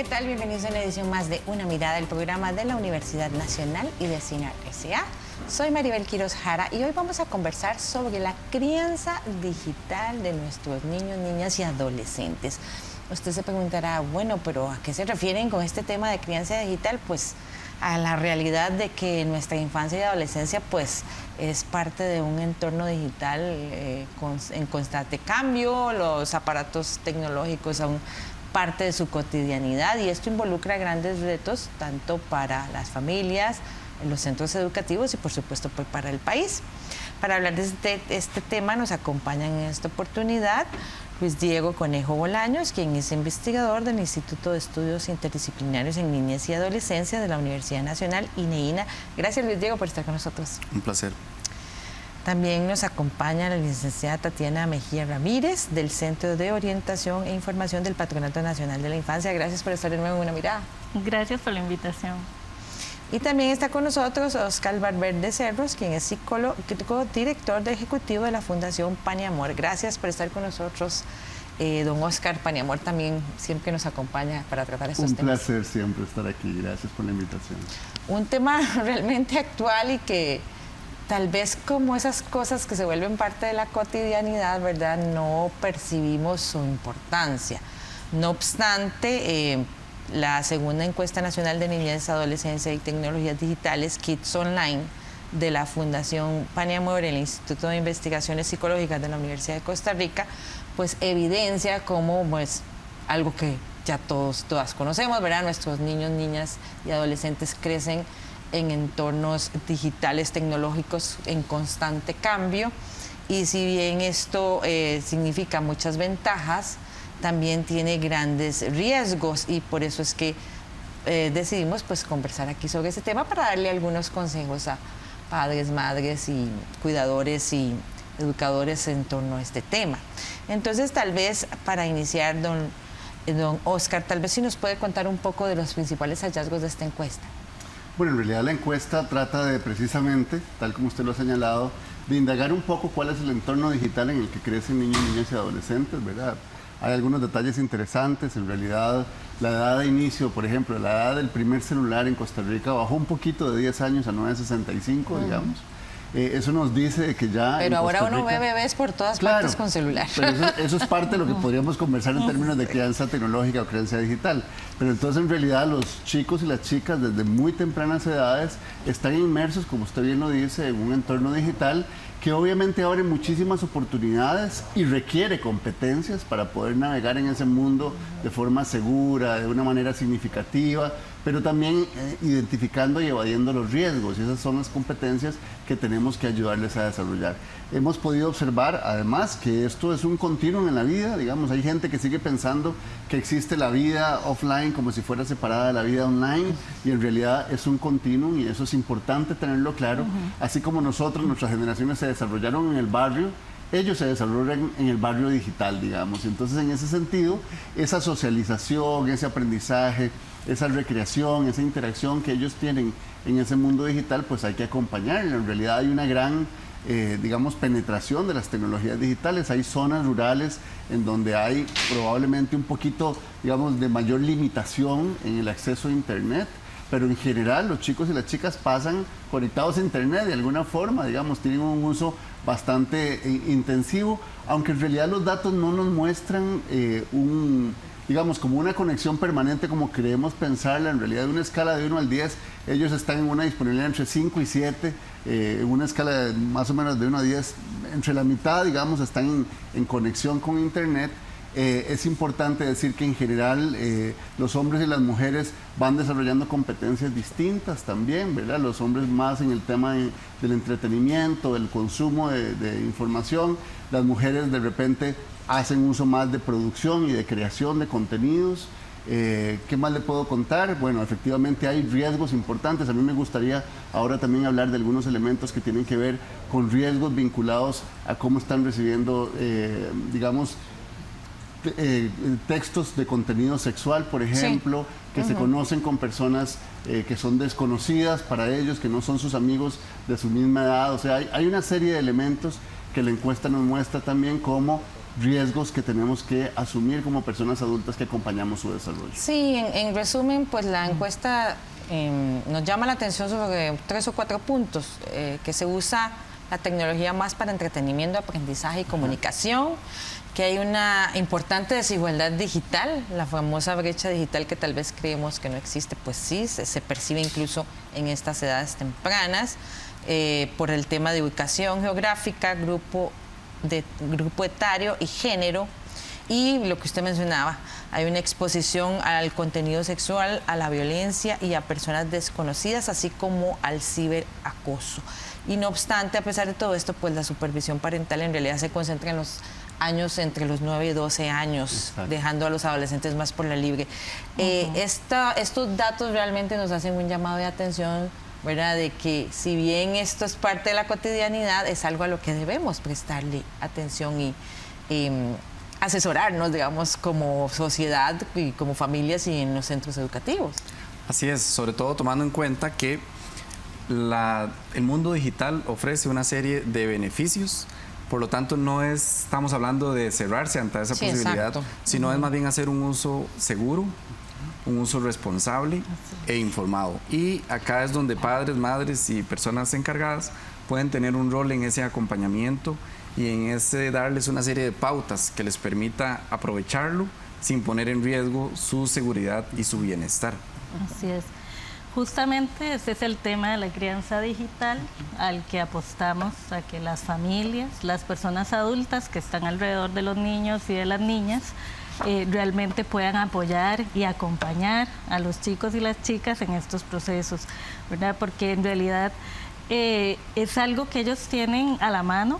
¿qué tal? Bienvenidos a una edición más de Una Mirada, el programa de la Universidad Nacional y de CINAR S.A. Soy Maribel Quiroz Jara y hoy vamos a conversar sobre la crianza digital de nuestros niños, niñas y adolescentes. Usted se preguntará, bueno, pero ¿a qué se refieren con este tema de crianza digital? Pues a la realidad de que nuestra infancia y adolescencia pues es parte de un entorno digital en constante cambio. Los aparatos tecnológicos son parte de su cotidianidad y esto involucra grandes retos tanto para las familias, los centros educativos y por supuesto pues, para el país. Para hablar de este tema nos acompañan en esta oportunidad Luis Diego Conejo Bolaños, quien es investigador del Instituto de Estudios Interdisciplinarios en Niñez y Adolescencia de la Universidad Nacional INEINA. Gracias, Luis Diego, por estar con nosotros. Un placer. También nos acompaña la licenciada Tatiana Mejía Ramírez, del Centro de Orientación e Información del Patronato Nacional de la Infancia. Gracias por estar de nuevo en Una Mirada. Gracias por la invitación. Y también está con nosotros Oscar Valverde Cerros, quien es psicólogo, director ejecutivo de la Fundación Pan y Amor. Gracias por estar con nosotros, don Oscar. Pan y Amor también siempre nos acompaña para tratar estos temas. Un placer siempre estar aquí. Gracias por la invitación. Un tema realmente actual y que tal vez como esas cosas que se vuelven parte de la cotidianidad, ¿verdad? No percibimos su importancia. No obstante, la segunda encuesta nacional de niñez, adolescencia y tecnologías digitales, Kids Online, de la Fundación Pan y Amor, el Instituto de Investigaciones Psicológicas de la Universidad de Costa Rica, pues evidencia como pues, algo que ya todas conocemos, ¿verdad? Nuestros niños, niñas y adolescentes crecen en entornos digitales tecnológicos en constante cambio y si bien esto significa muchas ventajas, también tiene grandes riesgos y por eso es que decidimos pues conversar aquí sobre ese tema para darle algunos consejos a padres, madres y cuidadores y educadores en torno a este tema. Entonces tal vez para iniciar, don Oscar, tal vez si nos puede contar un poco de los principales hallazgos de esta encuesta. Bueno, en realidad la encuesta trata de precisamente, tal como usted lo ha señalado, de indagar un poco cuál es el entorno digital en el que crecen niños, niñas y adolescentes, ¿verdad? Hay algunos detalles interesantes. En realidad, la edad de inicio, por ejemplo, la edad del primer celular en Costa Rica bajó un poquito de 10 años a 9,65, digamos. Eso nos dice que ya pero ahora uno ve bebés por todas partes con celular. Pero eso es parte de lo que podríamos conversar en términos de crianza tecnológica o crianza digital. Pero entonces, en realidad, los chicos y las chicas desde muy tempranas edades están inmersos, como usted bien lo dice, en un entorno digital que obviamente abre muchísimas oportunidades y requiere competencias para poder navegar en ese mundo de forma segura, de una manera significativa, pero también identificando y evadiendo los riesgos. Y esas son las competencias que tenemos que ayudarles a desarrollar. Hemos podido observar, además, que esto es un continuum en la vida. Digamos, hay gente que sigue pensando que existe la vida offline como si fuera separada de la vida online, y en realidad es un continuum y eso es importante tenerlo claro. Así como nosotros, nuestras generaciones se desarrollaron en el barrio, ellos se desarrollan en el barrio digital, digamos. Entonces, en ese sentido, esa socialización, ese aprendizaje, esa recreación, esa interacción que ellos tienen en ese mundo digital, pues hay que acompañarla. En realidad hay una gran, digamos, penetración de las tecnologías digitales. Hay zonas rurales en donde hay probablemente un poquito, digamos, de mayor limitación en el acceso a Internet, pero en general los chicos y las chicas pasan conectados a Internet de alguna forma, digamos, tienen un uso bastante intensivo, aunque en realidad los datos no nos muestran digamos, como una conexión permanente como creemos pensarla. En realidad, de una escala de 1 al 10, ellos están en una disponibilidad entre 5 y 7, en una escala de más o menos de 1 a 10, entre la mitad, digamos, están en conexión con Internet. Es importante decir que en general los hombres y las mujeres van desarrollando competencias distintas también, ¿verdad? Los hombres más en el tema del entretenimiento, del consumo de información, las mujeres de repente hacen uso más de producción y de creación de contenidos. ¿Qué más le puedo contar? Bueno, efectivamente hay riesgos importantes. A mí me gustaría ahora también hablar de algunos elementos que tienen que ver con riesgos vinculados a cómo están recibiendo, digamos, textos de contenido sexual, por ejemplo, que se conocen con personas que son desconocidas para ellos, que no son sus amigos de su misma edad. O sea, hay una serie de elementos que la encuesta nos muestra también como riesgos que tenemos que asumir como personas adultas que acompañamos su desarrollo. Sí, en resumen, pues la encuesta nos llama la atención sobre 3 o 4 puntos, que se usa la tecnología más para entretenimiento, aprendizaje y comunicación, que hay una importante desigualdad digital, la famosa brecha digital que tal vez creemos que no existe, pues sí, se percibe incluso en estas edades tempranas, por el tema de ubicación geográfica, grupo etario y género. Y lo que usted mencionaba, hay una exposición al contenido sexual, a la violencia y a personas desconocidas, así como al ciberacoso. Y no obstante, a pesar de todo esto, pues la supervisión parental en realidad se concentra en los años entre los 9 y 12 años, exacto, dejando a los adolescentes más por la libre. Estos datos realmente nos hacen un llamado de atención, ¿verdad? De que si bien esto es parte de la cotidianidad, es algo a lo que debemos prestarle atención y asesorarnos, digamos, como sociedad y como familias y en los centros educativos. Así es, sobre todo tomando en cuenta que el mundo digital ofrece una serie de beneficios, por lo tanto no estamos hablando de cerrarse ante esa posibilidad, exacto, sino es más bien hacer un uso seguro, un uso responsable e informado. Y acá es donde padres, madres y personas encargadas pueden tener un rol en ese acompañamiento y en ese darles una serie de pautas que les permita aprovecharlo sin poner en riesgo su seguridad y su bienestar. Así es. Justamente ese es el tema de la crianza digital al que apostamos, a que las familias, las personas adultas que están alrededor de los niños y de las niñas realmente puedan apoyar y acompañar a los chicos y las chicas en estos procesos, ¿verdad? Porque en realidad es algo que ellos tienen a la mano,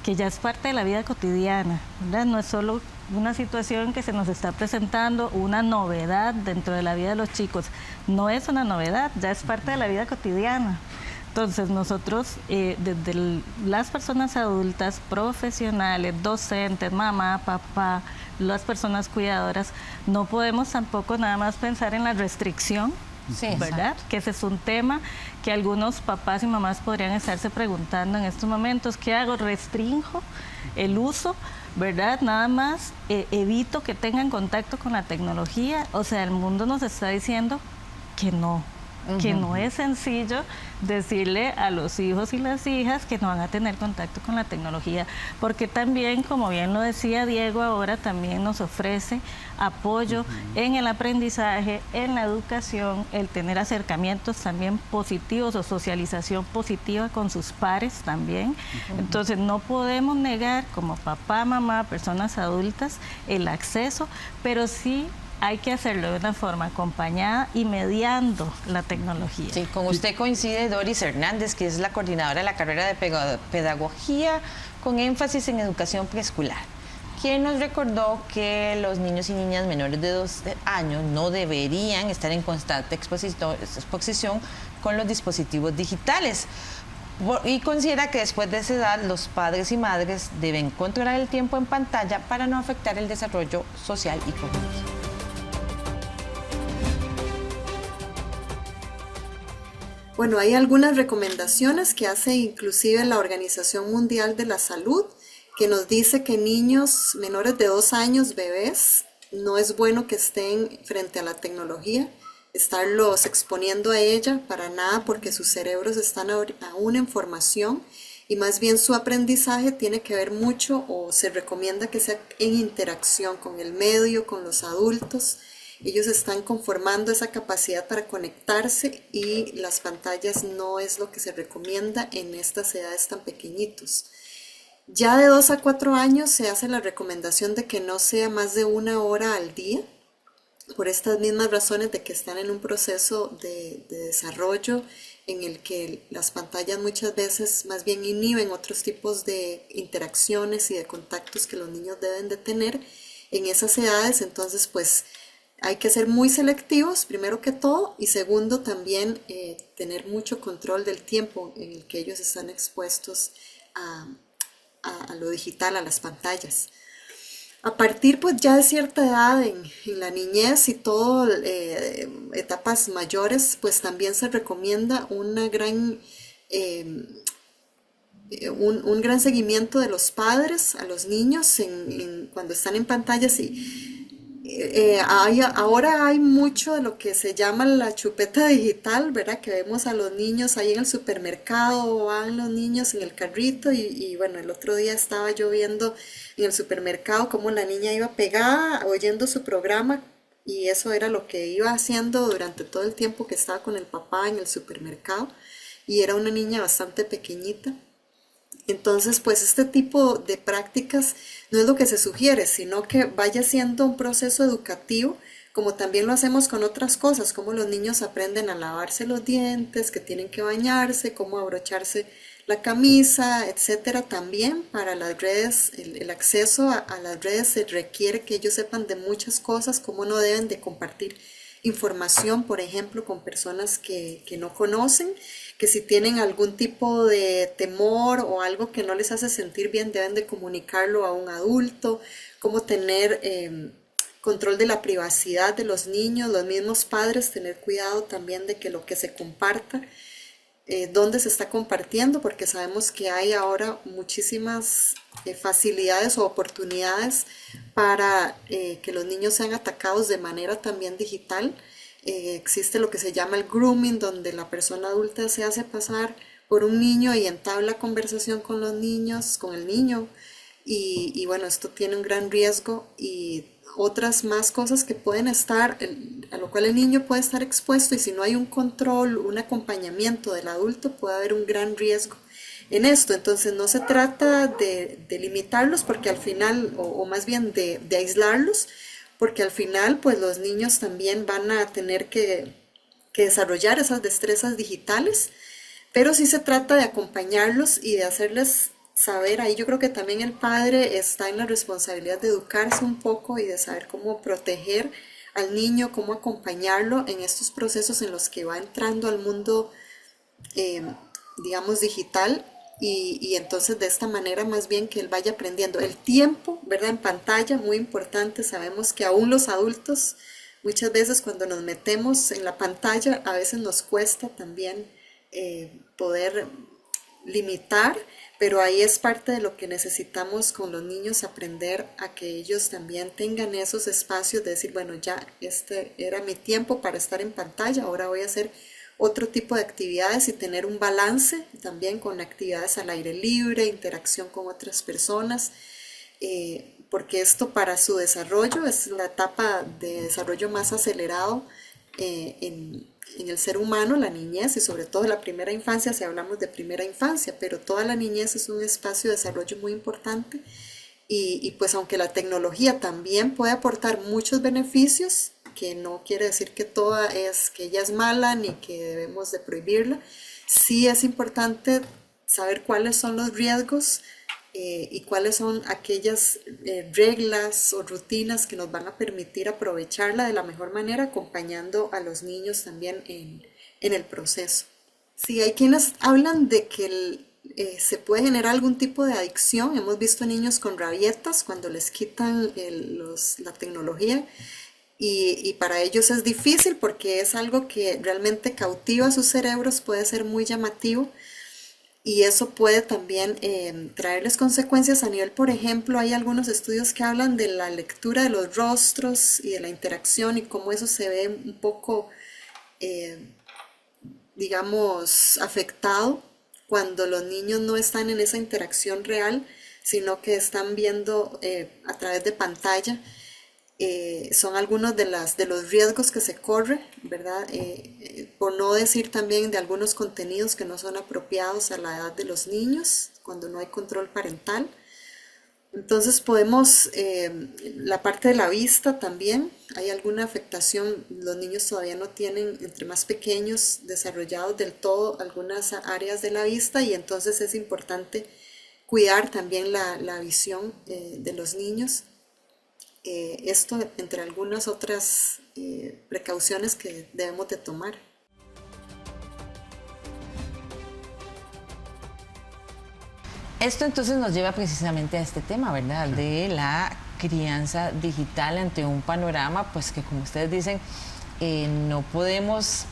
que ya es parte de la vida cotidiana, ¿verdad? No es solo una situación que se nos está presentando, una novedad dentro de la vida de los chicos. No es una novedad, ya es parte de la vida cotidiana. Entonces nosotros, desde las personas adultas, profesionales, docentes, mamá, papá, las personas cuidadoras, no podemos tampoco nada más pensar en la restricción, sí, ¿verdad? Exacto. Que ese es un tema que algunos papás y mamás podrían estarse preguntando en estos momentos. ¿Qué hago? ¿Restrinjo el uso? ¿Verdad? Nada más evito que tengan contacto con la tecnología. O sea, el mundo nos está diciendo que no es sencillo decirle a los hijos y las hijas que no van a tener contacto con la tecnología, porque también, como bien lo decía Diego, ahora también nos ofrece apoyo en el aprendizaje, en la educación, el tener acercamientos también positivos o socialización positiva con sus pares también. Entonces no podemos negar como papá, mamá, personas adultas el acceso, pero sí hay que hacerlo de una forma acompañada y mediando la tecnología. Sí, con usted coincide Doris Hernández, que es la coordinadora de la carrera de pedagogía con énfasis en educación preescolar, quien nos recordó que los niños y niñas menores de 12 años no deberían estar en constante exposición con los dispositivos digitales. Y considera que después de esa edad los padres y madres deben controlar el tiempo en pantalla para no afectar el desarrollo social y cognitivo. Bueno, hay algunas recomendaciones que hace inclusive la Organización Mundial de la Salud, que nos dice que niños menores de 2 años, bebés, no es bueno que estén frente a la tecnología, estarlos exponiendo a ella para nada, porque sus cerebros están aún en formación y más bien su aprendizaje tiene que ver mucho, o se recomienda que sea en interacción con el medio, con los adultos. Ellos están conformando esa capacidad para conectarse y las pantallas no es lo que se recomienda en estas edades tan pequeñitos. Ya de 2 a 4 años se hace la recomendación de que no sea más de 1 hora al día, por estas mismas razones de que están en un proceso de desarrollo en el que las pantallas muchas veces más bien inhiben otros tipos de interacciones y de contactos que los niños deben de tener en esas edades. Entonces, pues hay que ser muy selectivos, primero que todo, y segundo, también tener mucho control del tiempo en el que ellos están expuestos a lo digital, a las pantallas. A partir pues ya de cierta edad en la niñez y todo, etapas mayores, pues también se recomienda una gran un gran seguimiento de los padres a los niños cuando están en pantallas ahora hay mucho de lo que se llama la chupeta digital, ¿verdad? Que vemos a los niños ahí en el supermercado, van los niños en el carrito y bueno, el otro día estaba yo viendo en el supermercado cómo la niña iba pegada oyendo su programa y eso era lo que iba haciendo durante todo el tiempo que estaba con el papá en el supermercado y era una niña bastante pequeñita. Entonces, pues este tipo de prácticas no es lo que se sugiere, sino que vaya siendo un proceso educativo, como también lo hacemos con otras cosas, como los niños aprenden a lavarse los dientes, que tienen que bañarse, cómo abrocharse la camisa, etcétera. También para las redes, el acceso a las redes se requiere que ellos sepan de muchas cosas, cómo no deben de compartir información, por ejemplo, con personas que no conocen, que si tienen algún tipo de temor o algo que no les hace sentir bien, deben de comunicarlo a un adulto, cómo tener control de la privacidad de los niños, los mismos padres, tener cuidado también de que lo que se comparta, dónde se está compartiendo, porque sabemos que hay ahora muchísimas facilidades o oportunidades para que los niños sean atacados de manera también digital. Existe lo que se llama el grooming, donde la persona adulta se hace pasar por un niño y entabla conversación con los niños, con el niño, y bueno, esto tiene un gran riesgo y otras más cosas que pueden estar, a lo cual el niño puede estar expuesto, y si no hay un control, un acompañamiento del adulto, puede haber un gran riesgo en esto. Entonces no se trata de limitarlos, porque al final, o más bien de aislarlos, porque al final pues los niños también van a tener que desarrollar esas destrezas digitales, pero sí se trata de acompañarlos y de hacerles saber. Ahí yo creo que también el padre está en la responsabilidad de educarse un poco y de saber cómo proteger al niño, cómo acompañarlo en estos procesos en los que va entrando al mundo, digamos, digital. Y entonces de esta manera más bien que él vaya aprendiendo. El tiempo, ¿verdad? En pantalla, muy importante. Sabemos que aún los adultos, muchas veces cuando nos metemos en la pantalla, a veces nos cuesta también poder limitar, pero ahí es parte de lo que necesitamos con los niños, aprender a que ellos también tengan esos espacios de decir, bueno, ya este era mi tiempo para estar en pantalla, ahora voy a hacer otro tipo de actividades y tener un balance también con actividades al aire libre, interacción con otras personas, porque esto para su desarrollo es la etapa de desarrollo más acelerado en el ser humano, la niñez, y sobre todo la primera infancia, si hablamos de primera infancia, pero toda la niñez es un espacio de desarrollo muy importante y pues aunque la tecnología también puede aportar muchos beneficios, que no quiere decir que que ella es mala ni que debemos de prohibirla, sí es importante saber cuáles son los riesgos y cuáles son aquellas reglas o rutinas que nos van a permitir aprovecharla de la mejor manera, acompañando a los niños también en el proceso. Sí, hay quienes hablan de que se puede generar algún tipo de adicción. Hemos visto niños con rabietas cuando les quitan la tecnología. Y para ellos es difícil porque es algo que realmente cautiva sus cerebros, puede ser muy llamativo y eso puede también traerles consecuencias a nivel, por ejemplo, hay algunos estudios que hablan de la lectura de los rostros y de la interacción y cómo eso se ve un poco, digamos, afectado cuando los niños no están en esa interacción real, sino que están viendo a través de pantalla. Son algunos de los riesgos que se corre, ¿verdad? Por no decir también de algunos contenidos que no son apropiados a la edad de los niños, cuando no hay control parental. Entonces podemos, la parte de la vista también, hay alguna afectación, los niños todavía no tienen, entre más pequeños, desarrollados del todo algunas áreas de la vista y entonces es importante cuidar también la visión de los niños. Esto entre algunas otras precauciones que debemos de tomar. Esto entonces nos lleva precisamente a este tema, ¿verdad? De la crianza digital ante un panorama, pues que como ustedes dicen, no podemos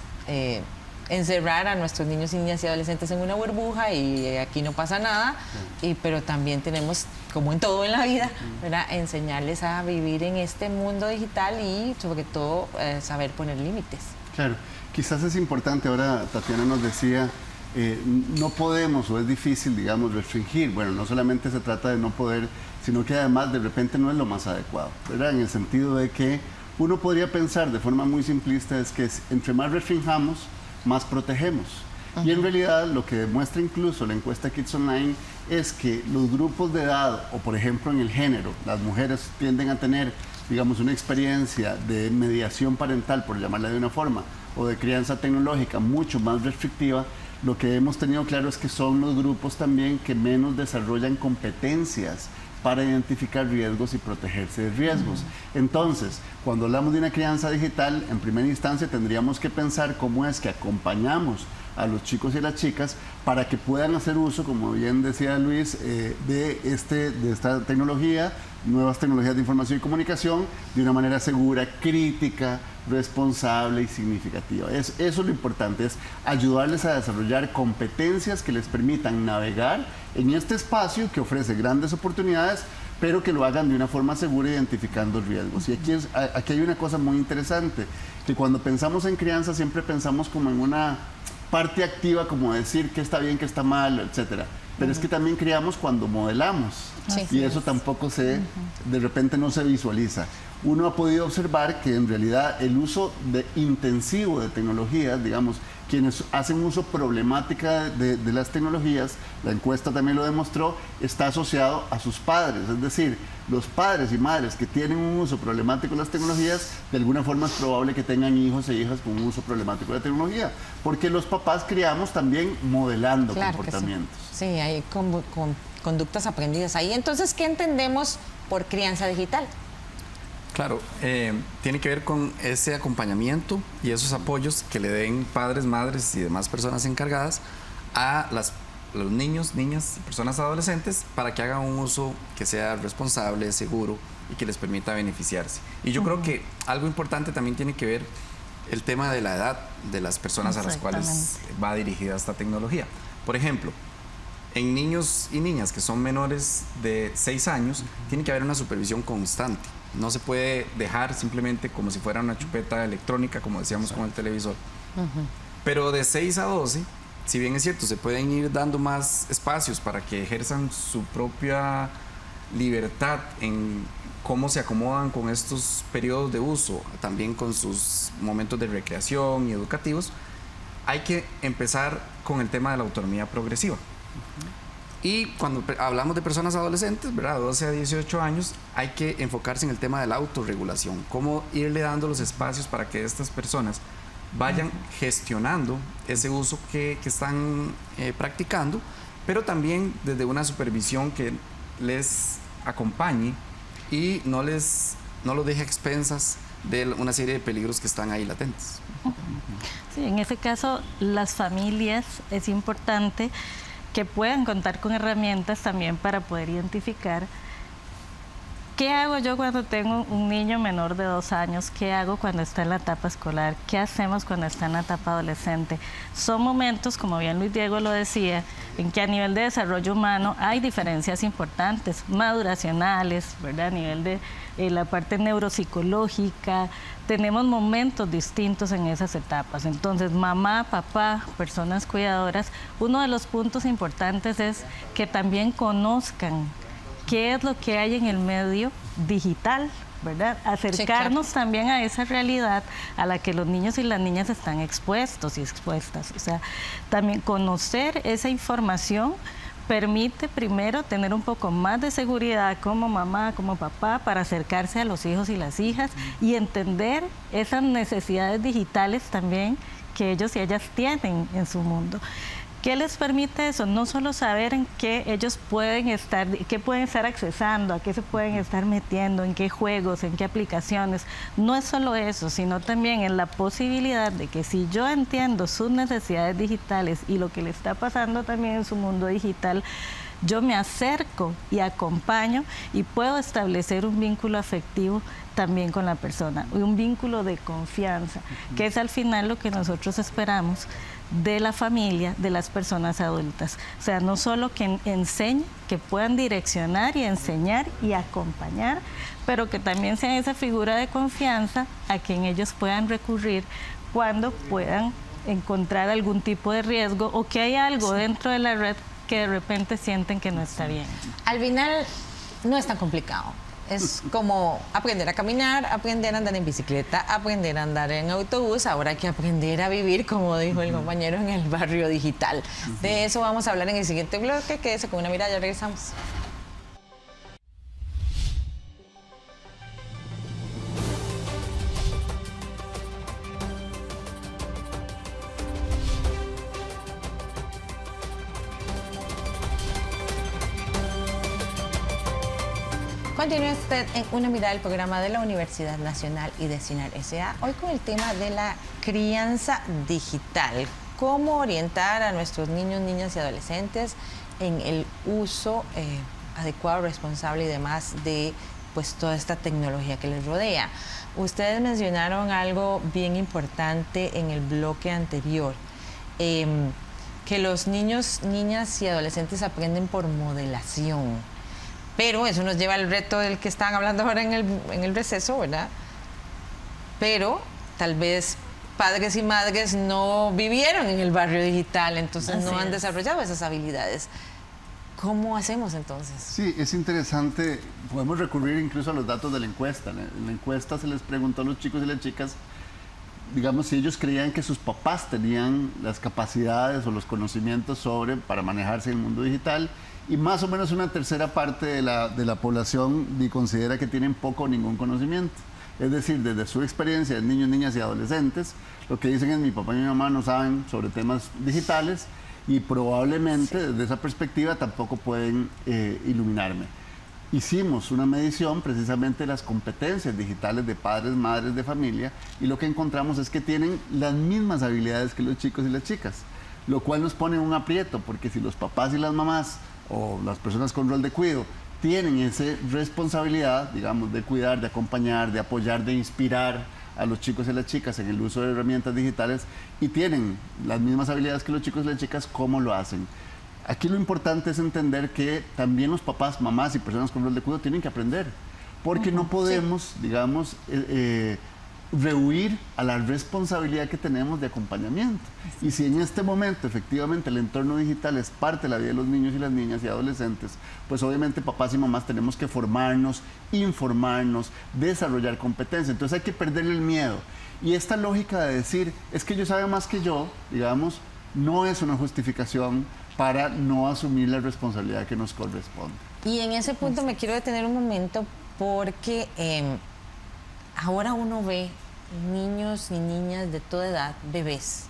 encerrar a nuestros niños y niñas y adolescentes en una burbuja y aquí no pasa nada, pero también tenemos, como en todo en la vida, ¿verdad?, enseñarles a vivir en este mundo digital y sobre todo saber poner límites. Claro, quizás es importante, ahora Tatiana nos decía, no podemos o es difícil, digamos, restringir. Bueno, no solamente se trata de no poder, sino que además de repente no es lo más adecuado, ¿verdad? En el sentido de que uno podría pensar de forma muy simplista es que entre más restringamos, más protegemos. Y en realidad lo que demuestra incluso la encuesta Kids Online es que los grupos de edad, o por ejemplo en el género, las mujeres tienden a tener, digamos, una experiencia de mediación parental, por llamarla de una forma, o de crianza tecnológica mucho más restrictiva. Lo que hemos tenido claro es que son los grupos también que menos desarrollan competencias para identificar riesgos y protegerse de riesgos. Entonces, cuando hablamos de una crianza digital, en primera instancia tendríamos que pensar cómo es que acompañamos a los chicos y las chicas para que puedan hacer uso, como bien decía Luis, de esta tecnología, nuevas tecnologías de información y comunicación, de una manera segura, crítica, responsable y significativa. Eso es lo importante, es ayudarles a desarrollar competencias que les permitan navegar en este espacio que ofrece grandes oportunidades, pero que lo hagan de una forma segura, identificando riesgos. Y aquí hay una cosa muy interesante, que cuando pensamos en crianza siempre pensamos como en una parte activa, como decir qué está bien, qué está mal, etcétera. Pero es que también criamos cuando modelamos. Sí. Y eso tampoco de repente no se visualiza. Uno ha podido observar que en realidad el uso intensivo de tecnologías, digamos, quienes hacen uso problemática de las tecnologías, la encuesta también lo demostró, está asociado a sus padres. Es decir, los padres y madres que tienen un uso problemático de las tecnologías, de alguna forma es probable que tengan hijos e hijas con un uso problemático de la tecnología, porque los papás criamos también modelando comportamientos. Sí, hay conductas aprendidas ahí. Entonces, ¿qué entendemos por crianza digital? Claro, tiene que ver con ese acompañamiento y esos apoyos que le den padres, madres y demás personas encargadas a los niños, niñas, personas adolescentes para que hagan un uso que sea responsable, seguro y que les permita beneficiarse. Y yo creo que algo importante también tiene que ver el tema de la edad de las personas a las cuales va dirigida esta tecnología. Por ejemplo, en niños y niñas que son menores de 6 años, tiene que haber una supervisión constante. No se puede dejar simplemente como si fuera una chupeta electrónica, como decíamos con el televisor. Pero de 6 a 12, si bien es cierto, se pueden ir dando más espacios para que ejerzan su propia libertad en cómo se acomodan con estos periodos de uso, también con sus momentos de recreación y educativos, hay que empezar con el tema de la autonomía progresiva. Y cuando hablamos de personas adolescentes, ¿verdad?, 12 a 18 años, hay que enfocarse en el tema de la autorregulación, cómo irle dando los espacios para que estas personas vayan gestionando ese uso que están practicando, pero también desde una supervisión que les acompañe y no los deje a expensas de una serie de peligros que están ahí latentes. Sí, en ese caso, las familias es importante que puedan contar con herramientas también para poder identificar qué hago yo cuando tengo un niño menor de 2 años, qué hago cuando está en la etapa escolar, qué hacemos cuando está en la etapa adolescente. Son momentos, como bien Luis Diego lo decía, en que a nivel de desarrollo humano hay diferencias importantes, maduracionales, ¿verdad?, a nivel de la parte neuropsicológica. Tenemos momentos distintos en esas etapas. Entonces, mamá, papá, personas cuidadoras, uno de los puntos importantes es que también conozcan qué es lo que hay en el medio digital, ¿verdad? Acercarnos también a esa realidad a la que los niños y las niñas están expuestos y expuestas. O sea, también conocer esa información permite primero tener un poco más de seguridad como mamá, como papá, para acercarse a los hijos y las hijas y entender esas necesidades digitales también que ellos y ellas tienen en su mundo. ¿Qué les permite eso? No solo saber en qué ellos pueden estar, qué pueden estar accesando, a qué se pueden estar metiendo, en qué juegos, en qué aplicaciones. No es solo eso, sino también en la posibilidad de que si yo entiendo sus necesidades digitales y lo que le está pasando también en su mundo digital, yo me acerco y acompaño y puedo establecer un vínculo afectivo también con la persona, un vínculo de confianza, que es al final lo que nosotros esperamos de la familia, de las personas adultas. O sea, no solo que enseñen, que puedan direccionar y enseñar y acompañar, pero que también sean esa figura de confianza a quien ellos puedan recurrir cuando puedan encontrar algún tipo de riesgo o que hay algo dentro de la red que de repente sienten que no está bien. Al final no es tan complicado. Es como aprender a caminar, aprender a andar en bicicleta, aprender a andar en autobús. Ahora hay que aprender a vivir, como dijo el compañero, en el barrio digital. De eso vamos a hablar en el siguiente bloque. Quédese con una mirada, ya regresamos. Continúe usted en Una Mirada, del programa de la Universidad Nacional y de CINAR S.A. Hoy con el tema de la crianza digital. Cómo orientar a nuestros niños, niñas y adolescentes en el uso adecuado, responsable y demás de pues toda esta tecnología que les rodea. Ustedes mencionaron algo bien importante en el bloque anterior, que los niños, niñas y adolescentes aprenden por modelación. Pero eso nos lleva al reto del que estaban hablando ahora en el receso, ¿verdad? Pero tal vez padres y madres no vivieron en el barrio digital, entonces no han desarrollado esas habilidades. ¿Cómo hacemos entonces? Sí, es interesante. Podemos recurrir incluso a los datos de la encuesta. En la encuesta se les preguntó a los chicos y las chicas, digamos, si ellos creían que sus papás tenían las capacidades o los conocimientos para manejarse en el mundo digital, y más o menos una tercera parte de la población considera que tienen poco o ningún conocimiento. Es decir, desde su experiencia de niños, niñas y adolescentes, lo que dicen es: mi papá y mi mamá no saben sobre temas digitales y probablemente desde esa perspectiva tampoco pueden iluminarme. Hicimos una medición precisamente de las competencias digitales de padres, madres de familia, y lo que encontramos es que tienen las mismas habilidades que los chicos y las chicas, lo cual nos pone en un aprieto, porque si los papás y las mamás o las personas con rol de cuidado tienen esa responsabilidad, digamos, de cuidar, de acompañar, de apoyar, de inspirar a los chicos y las chicas en el uso de herramientas digitales y tienen las mismas habilidades que los chicos y las chicas, ¿cómo lo hacen? Aquí lo importante es entender que también los papás, mamás y personas con rol de cuidado tienen que aprender, porque no podemos, digamos, rehuir a la responsabilidad que tenemos de acompañamiento. Y si en este momento efectivamente el entorno digital es parte de la vida de los niños y las niñas y adolescentes, pues obviamente papás y mamás tenemos que formarnos, informarnos, desarrollar competencias. Entonces hay que perderle el miedo. Y esta lógica de decir, es que ellos saben más que yo, digamos, no es una justificación para no asumir la responsabilidad que nos corresponde. Y en ese punto me quiero detener un momento, porque ahora uno ve niños y niñas de toda edad, bebés,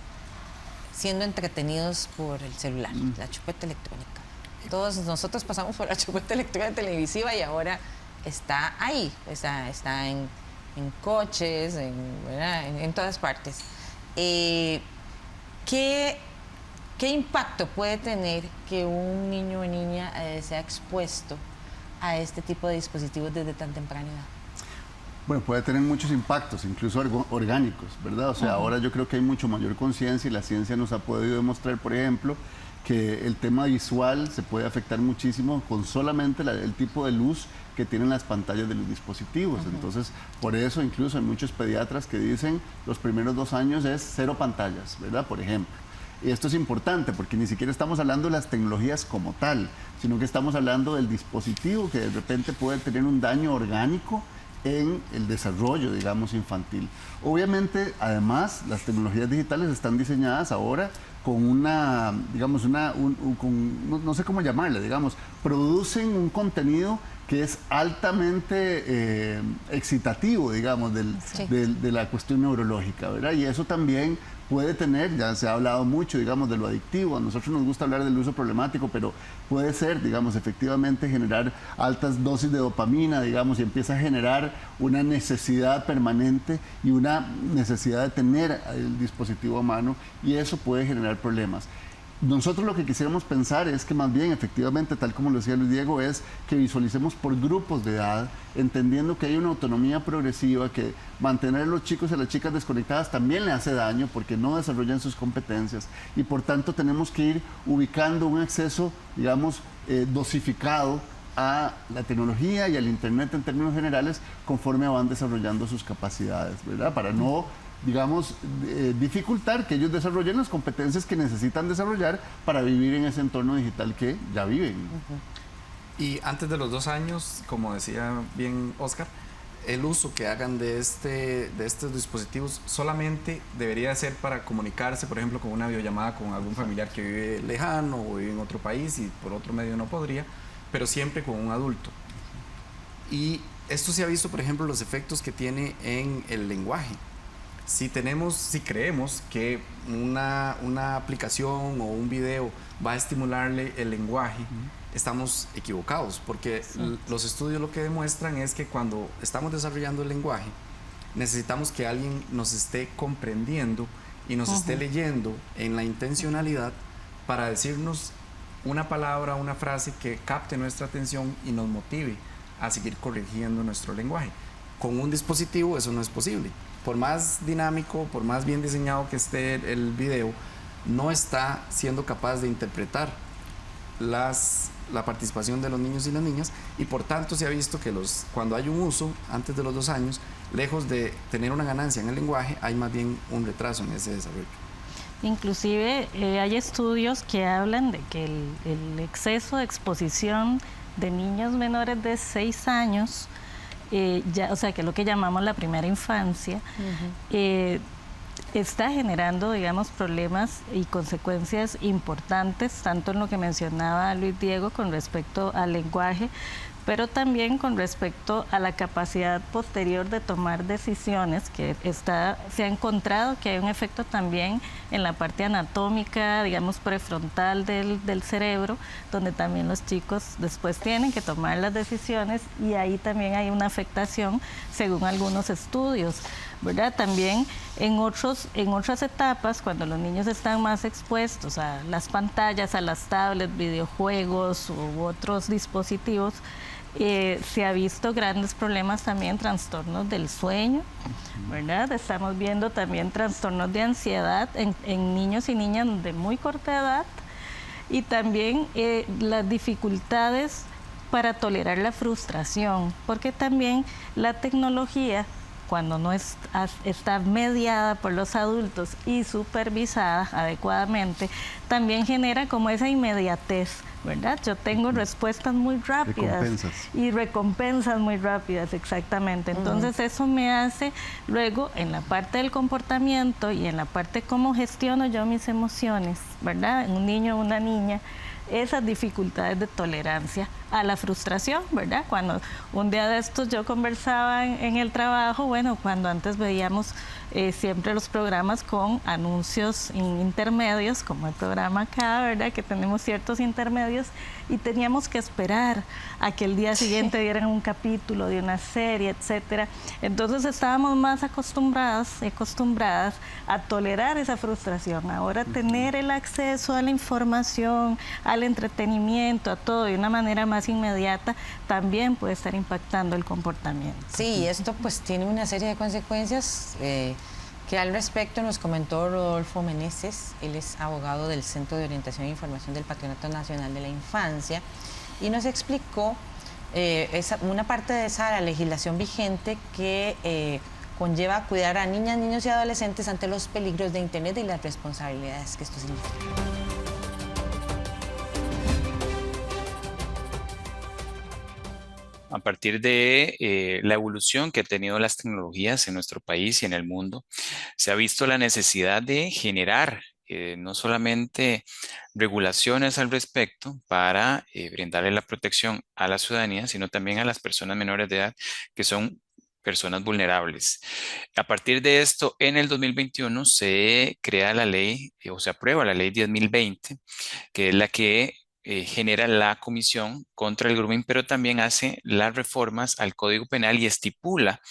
siendo entretenidos por el celular, la chupeta electrónica. Todos nosotros pasamos por la chupeta electrónica televisiva y ahora está ahí, está en coches, en todas partes. ¿Qué impacto puede tener que un niño o niña sea expuesto a este tipo de dispositivos desde tan temprana edad? Bueno, puede tener muchos impactos, incluso orgánicos, ¿verdad? O sea, ahora yo creo que hay mucho mayor conciencia y la ciencia nos ha podido demostrar, por ejemplo, que el tema visual se puede afectar muchísimo con solamente el tipo de luz que tienen las pantallas de los dispositivos. Entonces, por eso incluso hay muchos pediatras que dicen los primeros 2 años es 0 pantallas, ¿verdad? Por ejemplo. Y esto es importante porque ni siquiera estamos hablando de las tecnologías como tal, sino que estamos hablando del dispositivo que de repente puede tener un daño orgánico en el desarrollo, digamos, infantil. Obviamente, además, las tecnologías digitales están diseñadas ahora con una, digamos, no sé cómo llamarle, digamos, producen un contenido que es altamente excitativo, digamos, de la cuestión neurológica, ¿verdad? Y eso también puede tener, ya se ha hablado mucho, digamos, de lo adictivo. A nosotros nos gusta hablar del uso problemático, pero puede ser, digamos, efectivamente generar altas dosis de dopamina, digamos, y empieza a generar una necesidad permanente y una necesidad de tener el dispositivo a mano, y eso puede generar problemas. Nosotros lo que quisiéramos pensar es que más bien, efectivamente, tal como lo decía Luis Diego, es que visualicemos por grupos de edad, entendiendo que hay una autonomía progresiva, que mantener a los chicos y a las chicas desconectadas también le hace daño porque no desarrollan sus competencias y por tanto tenemos que ir ubicando un acceso, digamos, dosificado a la tecnología y al Internet en términos generales conforme van desarrollando sus capacidades, ¿verdad? Para no, digamos, dificultar que ellos desarrollen las competencias que necesitan desarrollar para vivir en ese entorno digital que ya viven. Y antes de los 2 años, como decía bien Oscar, el uso que hagan de estos dispositivos solamente debería ser para comunicarse, por ejemplo, con una videollamada con algún familiar que vive lejano o vive en otro país y por otro medio no podría, pero siempre con un adulto. Y esto se ha visto, por ejemplo, los efectos que tiene en el lenguaje. Si creemos que una aplicación o un video va a estimularle el lenguaje, estamos equivocados, porque los estudios lo que demuestran es que cuando estamos desarrollando el lenguaje, necesitamos que alguien nos esté comprendiendo y nos esté leyendo en la intencionalidad para decirnos una palabra, una frase que capte nuestra atención y nos motive a seguir corrigiendo nuestro lenguaje. Con un dispositivo eso no es posible. Por más dinámico, por más bien diseñado que esté el video, no está siendo capaz de interpretar la participación de los niños y las niñas, y por tanto se ha visto que cuando hay un uso antes de los 2 años, lejos de tener una ganancia en el lenguaje, hay más bien un retraso en ese desarrollo. Inclusive hay estudios que hablan de que el exceso de exposición de niños menores de 6 años, o sea, que es lo que llamamos la primera infancia, está generando, digamos, problemas y consecuencias importantes, tanto en lo que mencionaba Luis Diego con respecto al lenguaje, pero también con respecto a la capacidad posterior de tomar decisiones, que se ha encontrado que hay un efecto también en la parte anatómica, digamos, prefrontal del cerebro, donde también los chicos después tienen que tomar las decisiones, y ahí también hay una afectación según algunos estudios, ¿verdad? También en otras etapas, cuando los niños están más expuestos a las pantallas, a las tablets, videojuegos u otros dispositivos, se ha visto grandes problemas también, trastornos del sueño, ¿verdad? Estamos viendo también trastornos de ansiedad en niños y niñas de muy corta edad, y también las dificultades para tolerar la frustración, porque también la tecnología, cuando no está mediada por los adultos y supervisada adecuadamente, también genera como esa inmediatez, ¿verdad? Yo tengo respuestas muy rápidas y recompensas muy rápidas, exactamente. Entonces eso me hace luego en la parte del comportamiento y en la parte cómo gestiono yo mis emociones, ¿verdad? En un niño o una niña, esas dificultades de tolerancia a la frustración, ¿verdad? Cuando un día de estos yo conversaba en el trabajo, bueno, cuando antes veíamos siempre los programas con anuncios intermedios, como el programa acá, ¿verdad? Que tenemos ciertos intermedios y teníamos que esperar a que el día siguiente dieran un capítulo de una serie, etcétera. Entonces estábamos más acostumbradas a tolerar esa frustración. Ahora tener el acceso a la información, al entretenimiento, a todo de una manera más inmediata, también puede estar impactando el comportamiento. Sí, esto pues tiene una serie de consecuencias que al respecto nos comentó Rodolfo Meneses. Él es abogado del Centro de Orientación e Información del Patronato Nacional de la Infancia, y nos explicó una parte de esa legislación vigente que conlleva cuidar a niñas, niños y adolescentes ante los peligros de Internet y las responsabilidades que esto significa. A partir de la evolución que han tenido las tecnologías en nuestro país y en el mundo, se ha visto la necesidad de generar no solamente regulaciones al respecto para brindarle la protección a la ciudadanía, sino también a las personas menores de edad, que son personas vulnerables. A partir de esto, en el 2021 se crea la ley o se aprueba la ley 10.020, que es la que genera la Comisión contra el Grooming, pero también hace las reformas al Código Penal y estipula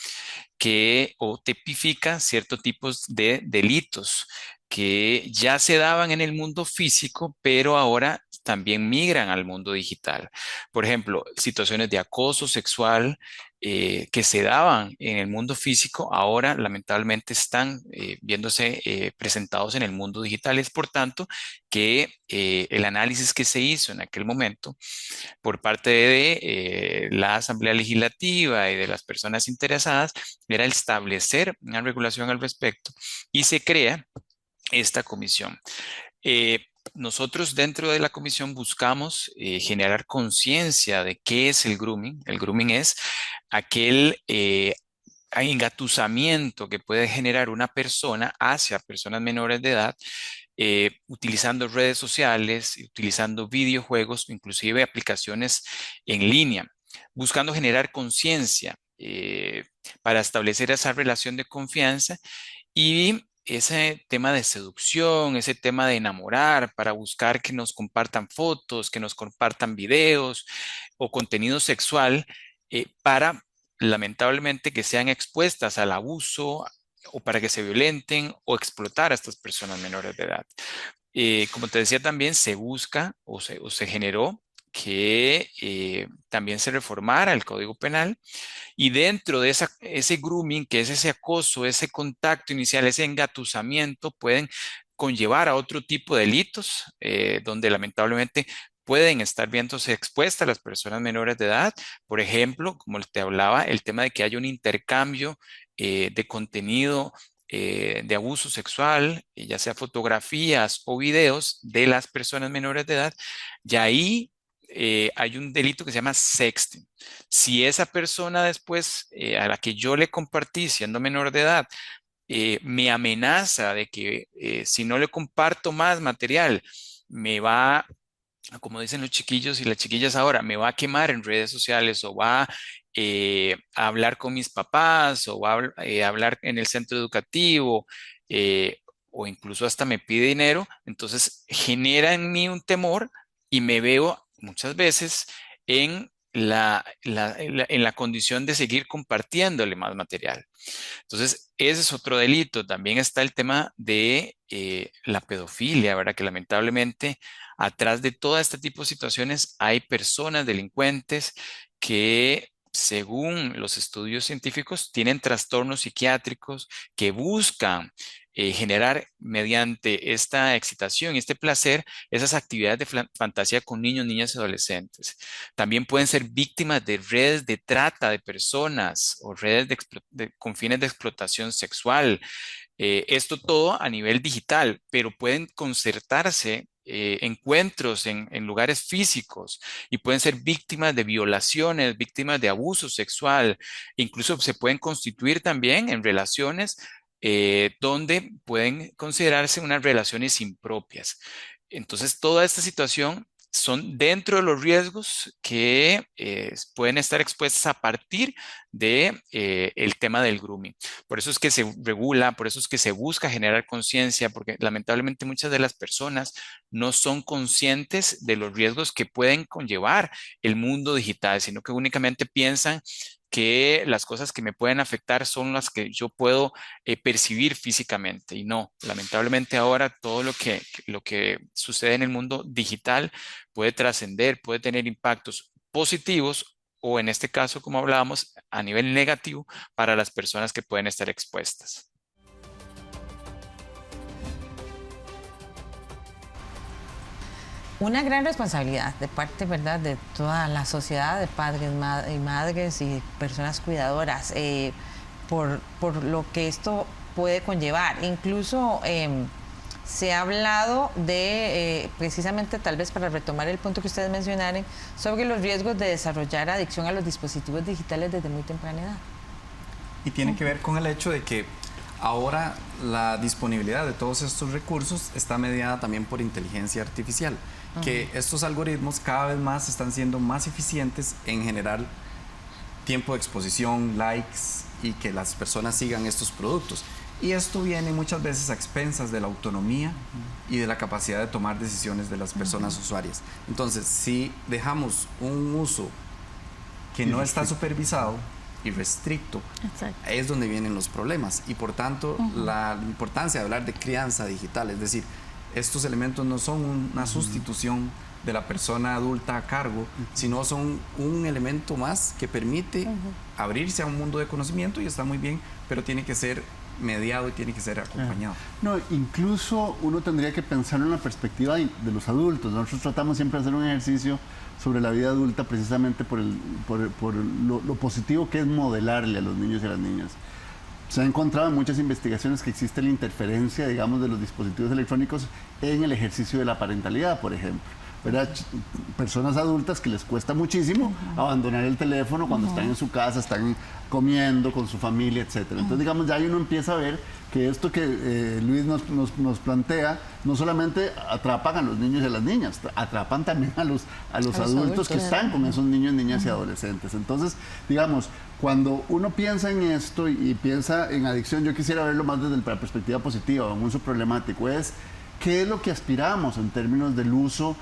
que o tipifica ciertos tipos de delitos que ya se daban en el mundo físico, pero ahora también migran al mundo digital. Por ejemplo, situaciones de acoso sexual que se daban en el mundo físico, ahora lamentablemente están viéndose presentados en el mundo digital. Es por tanto que el análisis que se hizo en aquel momento por parte de la Asamblea Legislativa y de las personas interesadas era establecer una regulación al respecto y se crea esta comisión. Nosotros dentro de la comisión buscamos generar conciencia de qué es el grooming. El grooming es aquel engatusamiento que puede generar una persona hacia personas menores de edad, utilizando redes sociales, utilizando videojuegos, inclusive aplicaciones en línea, buscando generar conciencia para establecer esa relación de confianza y ese tema de seducción, ese tema de enamorar, para buscar que nos compartan fotos, que nos compartan videos o contenido sexual, para lamentablemente que sean expuestas al abuso o para que se violenten o explotar a estas personas menores de edad. Como te decía también, se busca o se generó que también se reformara el Código Penal y dentro de ese grooming, que es ese acoso, ese contacto inicial, ese engatusamiento, pueden conllevar a otro tipo de delitos donde lamentablemente pueden estar viéndose expuestas las personas menores de edad. Por ejemplo, como te hablaba, el tema de que haya un intercambio de contenido de abuso sexual, ya sea fotografías o videos de las personas menores de edad, y ahí hay un delito que se llama sexting. Si esa persona después a la que yo le compartí siendo menor de edad me amenaza de que si no le comparto más material, me va, como dicen los chiquillos y las chiquillas ahora, me va a quemar en redes sociales o va a hablar con mis papás o va a hablar en el centro educativo o incluso hasta me pide dinero, entonces genera en mí un temor y me veo muchas veces en en la condición de seguir compartiéndole más material. Entonces, ese es otro delito. También está el tema de la pedofilia, ¿verdad? Que lamentablemente atrás de todo este tipo de situaciones hay personas delincuentes que, según los estudios científicos, tienen trastornos psiquiátricos que buscan generar mediante esta excitación y este placer esas actividades de fantasía con niños, niñas y adolescentes. También pueden ser víctimas de redes de trata de personas o redes con fines de explotación sexual. Esto todo a nivel digital, pero pueden concertarse encuentros en lugares físicos y pueden ser víctimas de violaciones, víctimas de abuso sexual, incluso se pueden constituir también en relaciones donde pueden considerarse unas relaciones impropias. Entonces, toda esta situación son dentro de los riesgos que pueden estar expuestas a partir de el tema del grooming. Por eso es que se regula, por eso es que se busca generar conciencia, porque lamentablemente muchas de las personas no son conscientes de los riesgos que pueden conllevar el mundo digital, sino que únicamente piensan que las cosas que me pueden afectar son las que yo puedo percibir físicamente. Y no, lamentablemente ahora todo lo que sucede en el mundo digital puede trascender, puede tener impactos positivos o en este caso, como hablábamos, a nivel negativo para las personas que pueden estar expuestas. Una gran responsabilidad de parte, ¿verdad?, de toda la sociedad, de padres y madres y personas cuidadoras, por lo que esto puede conllevar. Incluso se ha hablado de, precisamente tal vez para retomar el punto que ustedes mencionaron, sobre los riesgos de desarrollar adicción a los dispositivos digitales desde muy temprana edad. Y tiene que ver con el hecho de que ahora la disponibilidad de todos estos recursos está mediada también por inteligencia artificial, que estos algoritmos cada vez más están siendo más eficientes en generar tiempo de exposición, likes y que las personas sigan estos productos. Y esto viene muchas veces a expensas de la autonomía y de la capacidad de tomar decisiones de las personas usuarias. Entonces, si dejamos un uso que no está supervisado, irrestricto, Exacto. es donde vienen los problemas. Y por tanto, la importancia de hablar de crianza digital, es decir, estos elementos no son una sustitución de la persona adulta a cargo, sino son un elemento más que permite abrirse a un mundo de conocimiento, y está muy bien, pero tiene que ser mediado y tiene que ser acompañado. No, incluso uno tendría que pensarlo en la perspectiva de los adultos. Nosotros tratamos siempre de hacer un ejercicio sobre la vida adulta precisamente por lo positivo que es modelarle a los niños y a las niñas. Se ha encontrado en muchas investigaciones que existe la interferencia, digamos, de los dispositivos electrónicos en el ejercicio de la parentalidad, por ejemplo. ¿Verdad? Personas adultas que les cuesta muchísimo abandonar el teléfono cuando están en su casa, están comiendo con su familia, etc. Entonces, digamos, ya ahí uno empieza a ver que esto que Luis nos plantea no solamente atrapan a los niños y a las niñas, atrapan también a los adultos que están con esos niños, niñas y adolescentes. Entonces, digamos, cuando uno piensa en esto y piensa en adicción, yo quisiera verlo más desde la perspectiva positiva, un uso problemático, es qué es lo que aspiramos en términos del uso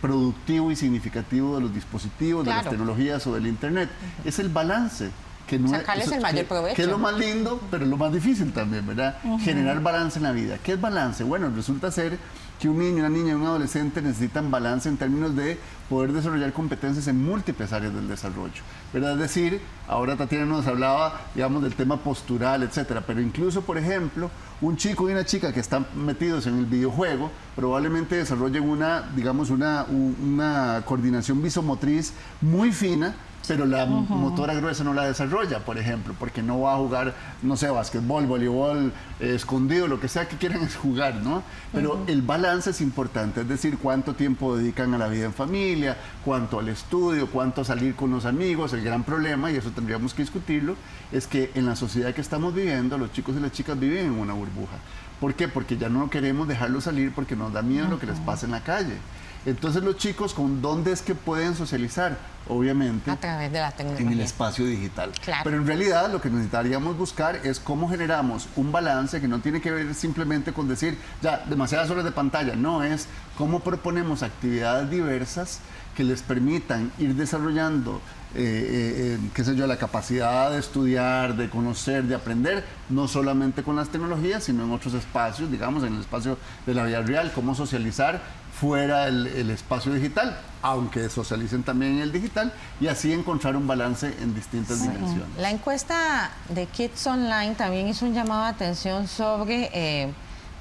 productivo y significativo de los dispositivos, de las tecnologías o del Internet. Es el balance. Que no sacarles el mayor provecho. Que es lo más lindo, pero lo más difícil también, ¿verdad? Generar balance en la vida. ¿Qué es balance? Bueno, resulta ser que un niño, una niña y un adolescente necesitan balance en términos de poder desarrollar competencias en múltiples áreas del desarrollo, ¿verdad? Es decir, ahora Tatiana nos hablaba, digamos, del tema postural, etcétera, pero incluso, por ejemplo, un chico y una chica que están metidos en el videojuego probablemente desarrollen una coordinación visomotriz muy fina, pero la motora gruesa no la desarrolla, por ejemplo, porque no va a jugar, no sé, básquetbol, voleibol, escondido, lo que sea que quieran es jugar, ¿no? Pero el balance es importante, es decir, cuánto tiempo dedican a la vida en familia, cuánto al estudio, cuánto a salir con los amigos. El gran problema, y eso tendríamos que discutirlo, es que en la sociedad que estamos viviendo, los chicos y las chicas viven en una burbuja. ¿Por qué? Porque ya no queremos dejarlos salir porque nos da miedo lo que les pasa en la calle. Entonces los chicos, ¿con dónde es que pueden socializar? Obviamente a través de la tecnología, en el espacio digital. Claro. Pero en realidad lo que necesitaríamos buscar es cómo generamos un balance que no tiene que ver simplemente con decir, ya, demasiadas horas de pantalla. No, es cómo proponemos actividades diversas que les permitan ir desarrollando qué sé yo, la capacidad de estudiar, de conocer, de aprender, no solamente con las tecnologías, sino en otros espacios, digamos, en el espacio de la vida real, cómo socializar fuera el espacio digital, aunque socialicen también en el digital, y así encontrar un balance en distintas dimensiones. La encuesta de Kids Online también hizo un llamado de atención sobre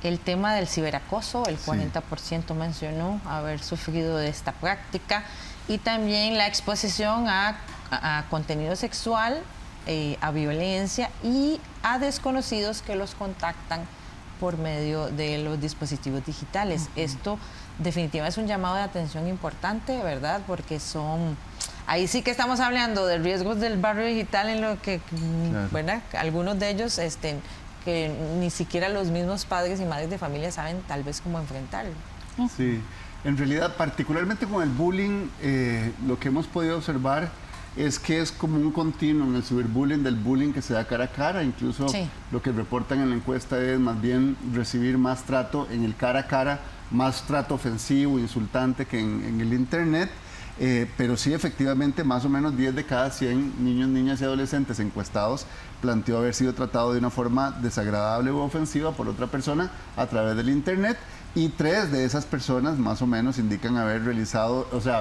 el tema del ciberacoso. El 40% mencionó haber sufrido de esta práctica, y también la exposición a contenido sexual, a violencia y a desconocidos que los contactan por medio de los dispositivos digitales. Esto definitivamente es un llamado de atención importante, ¿verdad? Porque ahí sí que estamos hablando de riesgos del barrio digital, en lo que, ¿verdad? Algunos de ellos que ni siquiera los mismos padres y madres de familia saben tal vez cómo enfrentarlo. Sí, en realidad, particularmente con el bullying, lo que hemos podido observar es que es como un continuo en el ciberbullying, del bullying que se da cara a cara. Incluso lo que reportan en la encuesta es más bien recibir más trato en el cara a cara, más trato ofensivo, insultante que en el Internet. Pero sí, efectivamente, más o menos 10 de cada 100 niños, niñas y adolescentes encuestados planteó haber sido tratado de una forma desagradable u ofensiva por otra persona a través del Internet. Y 3 de esas personas más o menos indican haber realizado, o sea,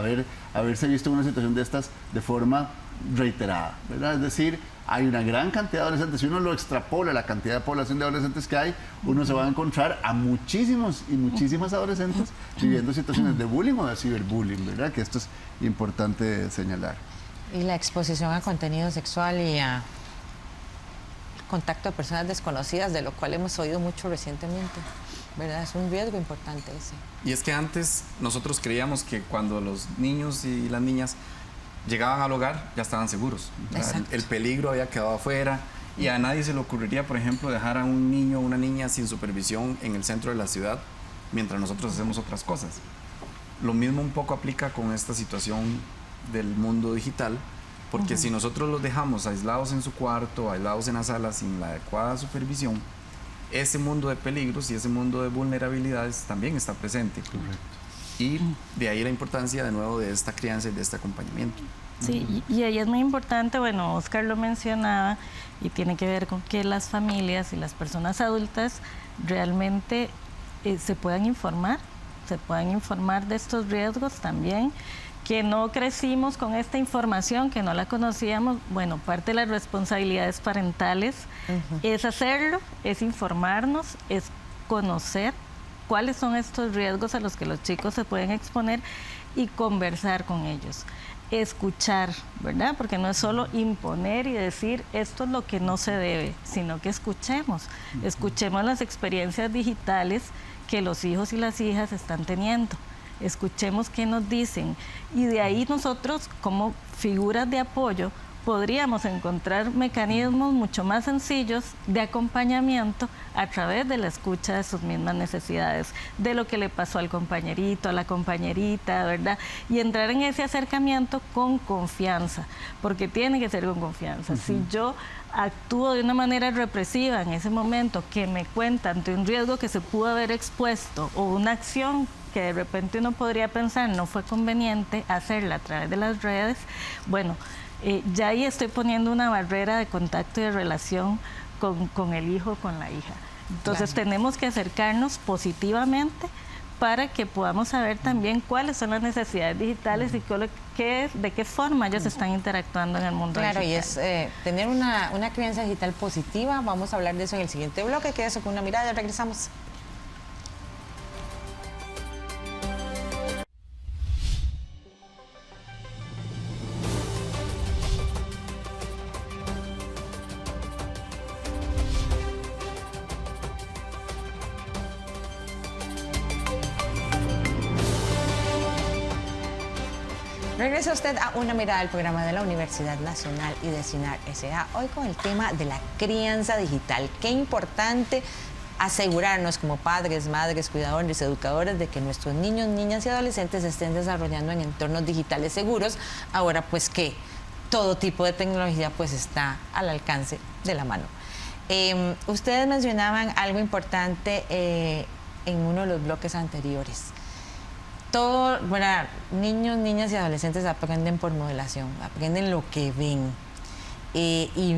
haberse visto en una situación de estas de forma reiterada, ¿verdad? Es decir, hay una gran cantidad de adolescentes. Si uno lo extrapola, la cantidad de población de adolescentes que hay, uno se va a encontrar a muchísimos y muchísimas adolescentes viviendo situaciones de bullying o de ciberbullying, ¿verdad? Que esto es importante señalar. Y la exposición a contenido sexual y a contacto de personas desconocidas, de lo cual hemos oído mucho recientemente, ¿verdad? Es un riesgo importante ese. Y es que antes nosotros creíamos que cuando los niños y las niñas llegaban al hogar ya estaban seguros. El peligro había quedado afuera, y a nadie se le ocurriría, por ejemplo, dejar a un niño o una niña sin supervisión en el centro de la ciudad mientras nosotros hacemos otras cosas. Lo mismo un poco aplica con esta situación del mundo digital, porque si nosotros los dejamos aislados en su cuarto, aislados en la sala sin la adecuada supervisión, ese mundo de peligros y ese mundo de vulnerabilidades también está presente. Correcto. Y de ahí la importancia de nuevo de esta crianza y de este acompañamiento. Sí, y ahí es muy importante, bueno, Oscar lo mencionaba, y tiene que ver con que las familias y las personas adultas realmente se puedan informar de estos riesgos también, que no crecimos con esta información, que no la conocíamos. Bueno, parte de las responsabilidades parentales es hacerlo, es informarnos, es conocer cuáles son estos riesgos a los que los chicos se pueden exponer y conversar con ellos. Escuchar, ¿verdad? Porque no es solo imponer y decir esto es lo que no se debe, sino que escuchemos las experiencias digitales que los hijos y las hijas están teniendo. Escuchemos qué nos dicen y de ahí nosotros como figuras de apoyo podríamos encontrar mecanismos mucho más sencillos de acompañamiento a través de la escucha de sus mismas necesidades, de lo que le pasó al compañerito, a la compañerita, ¿verdad? Y entrar en ese acercamiento con confianza, porque tiene que ser con confianza. Si yo actúo de una manera represiva en ese momento que me cuentan de un riesgo que se pudo haber expuesto o una acción que de repente uno podría pensar no fue conveniente hacerla a través de las redes, bueno, ya ahí estoy poniendo una barrera de contacto y de relación con el hijo, con la hija. Entonces tenemos que acercarnos positivamente para que podamos saber también cuáles son las necesidades digitales y de qué forma ellos están interactuando en el mundo digital. Y es tener una crianza digital positiva. Vamos a hablar de eso en el siguiente bloque. Quédese con una mirada y regresamos. Regresa usted a Una Mirada, al programa de la Universidad Nacional y de CINAR S.A. Hoy con el tema de la crianza digital. Qué importante asegurarnos como padres, madres, cuidadores, educadores de que nuestros niños, niñas y adolescentes se estén desarrollando en entornos digitales seguros. Ahora pues que todo tipo de tecnología pues está al alcance de la mano. Ustedes mencionaban algo importante en uno de los bloques anteriores. Niños, niñas y adolescentes aprenden por modelación, aprenden lo que ven. Y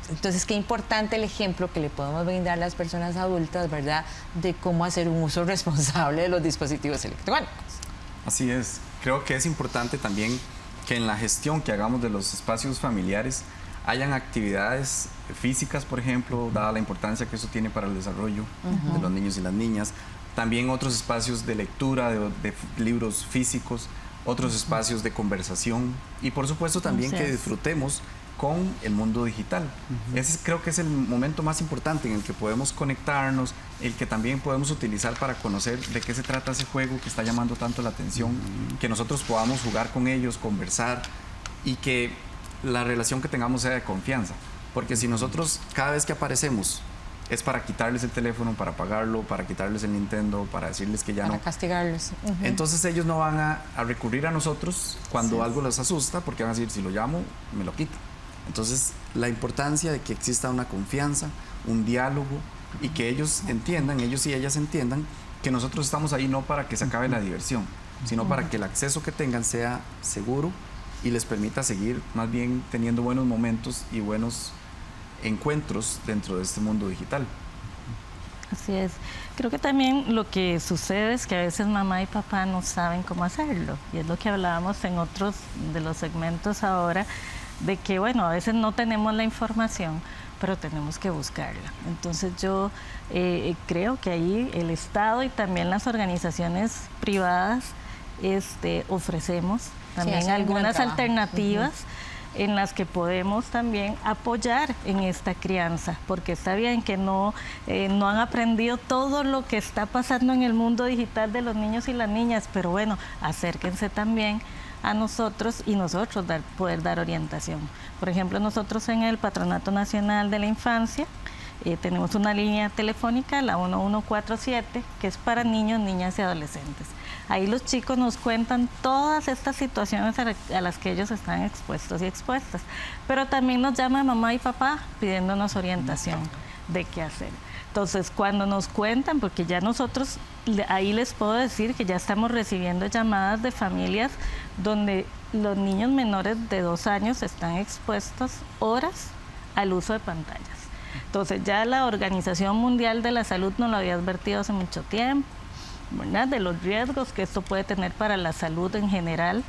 entonces, qué importante el ejemplo que le podemos brindar a las personas adultas, ¿verdad?, de cómo hacer un uso responsable de los dispositivos electrónicos. Así es. Creo que es importante también que en la gestión que hagamos de los espacios familiares hayan actividades físicas, por ejemplo, dada la importancia que eso tiene para el desarrollo de los niños y las niñas. También otros espacios de lectura, de libros físicos, otros espacios de conversación y por supuesto también que disfrutemos con el mundo digital. Ese creo que es el momento más importante en el que podemos conectarnos, el que también podemos utilizar para conocer de qué se trata ese juego que está llamando tanto la atención, que nosotros podamos jugar con ellos, conversar y que la relación que tengamos sea de confianza. Porque si nosotros cada vez que aparecemos es para quitarles el teléfono, para apagarlo, para quitarles el Nintendo, para decirles que ya no. Para castigarlos. Entonces ellos no van a recurrir a nosotros cuando algo les asusta, porque van a decir, si lo llamo, me lo quita. Entonces, la importancia de que exista una confianza, un diálogo, y que ellos entiendan, ellos y ellas entiendan, que nosotros estamos ahí no para que se acabe la diversión, sino para que el acceso que tengan sea seguro y les permita seguir más bien teniendo buenos momentos y buenos encuentros dentro de este mundo digital. Así es. Creo que también lo que sucede es que a veces mamá y papá no saben cómo hacerlo. Y es lo que hablábamos en otros de los segmentos ahora, de que, bueno, a veces no tenemos la información, pero tenemos que buscarla. Entonces yo creo que ahí el Estado y también las organizaciones privadas ofrecemos también algunas alternativas en las que podemos también apoyar en esta crianza, porque está bien que no han aprendido todo lo que está pasando en el mundo digital de los niños y las niñas, pero bueno, acérquense también a nosotros y nosotros poder dar orientación. Por ejemplo, nosotros en el Patronato Nacional de la Infancia tenemos una línea telefónica, la 1147, que es para niños, niñas y adolescentes. Ahí los chicos nos cuentan todas estas situaciones a las que ellos están expuestos y expuestas, pero también nos llama mamá y papá pidiéndonos orientación de qué hacer. Entonces, cuando nos cuentan, porque ya nosotros, ahí les puedo decir que ya estamos recibiendo llamadas de familias donde los niños menores de 2 años están expuestos horas al uso de pantallas. Entonces ya la Organización Mundial de la Salud nos lo había advertido hace mucho tiempo, ¿verdad? De los riesgos que esto puede tener para la salud en general,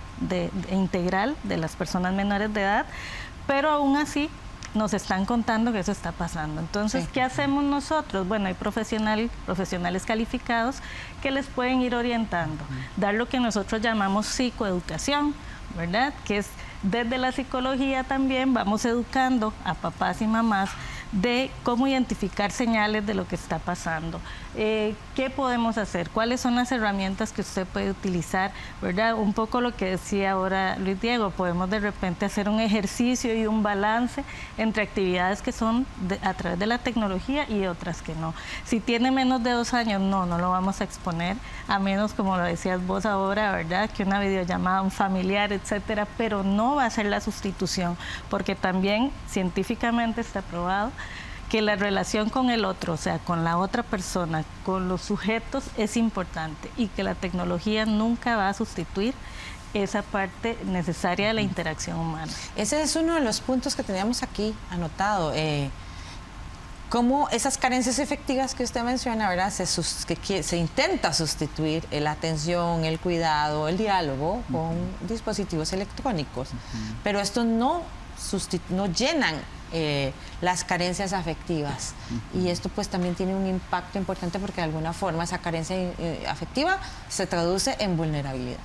integral de las personas menores de edad, pero aún así nos están contando que eso está pasando. Entonces, ¿qué hacemos nosotros? Bueno, hay profesionales calificados que les pueden ir orientando, dar lo que nosotros llamamos psicoeducación, ¿verdad? Que es desde la psicología también vamos educando a papás y mamás de cómo identificar señales de lo que está pasando. ¿Qué podemos hacer? ¿Cuáles son las herramientas que usted puede utilizar? ¿Verdad? Un poco lo que decía ahora Luis Diego, podemos de repente hacer un ejercicio y un balance entre actividades que son a través de la tecnología y otras que no. Si tiene menos de 2 años, no lo vamos a exponer, a menos, como lo decías vos ahora, ¿verdad? Que una videollamada, un familiar, etcétera, pero no va a ser la sustitución, porque también científicamente está probado que la relación con el otro, o sea, con la otra persona, con los sujetos, es importante y que la tecnología nunca va a sustituir esa parte necesaria de la interacción humana. Ese es uno de los puntos que teníamos aquí anotado. Cómo esas carencias efectivas que usted menciona, ¿verdad? Se intenta sustituir la atención, el cuidado, el diálogo con dispositivos electrónicos, pero estos no llenan las carencias afectivas, y esto pues también tiene un impacto importante porque de alguna forma esa carencia afectiva se traduce en vulnerabilidad.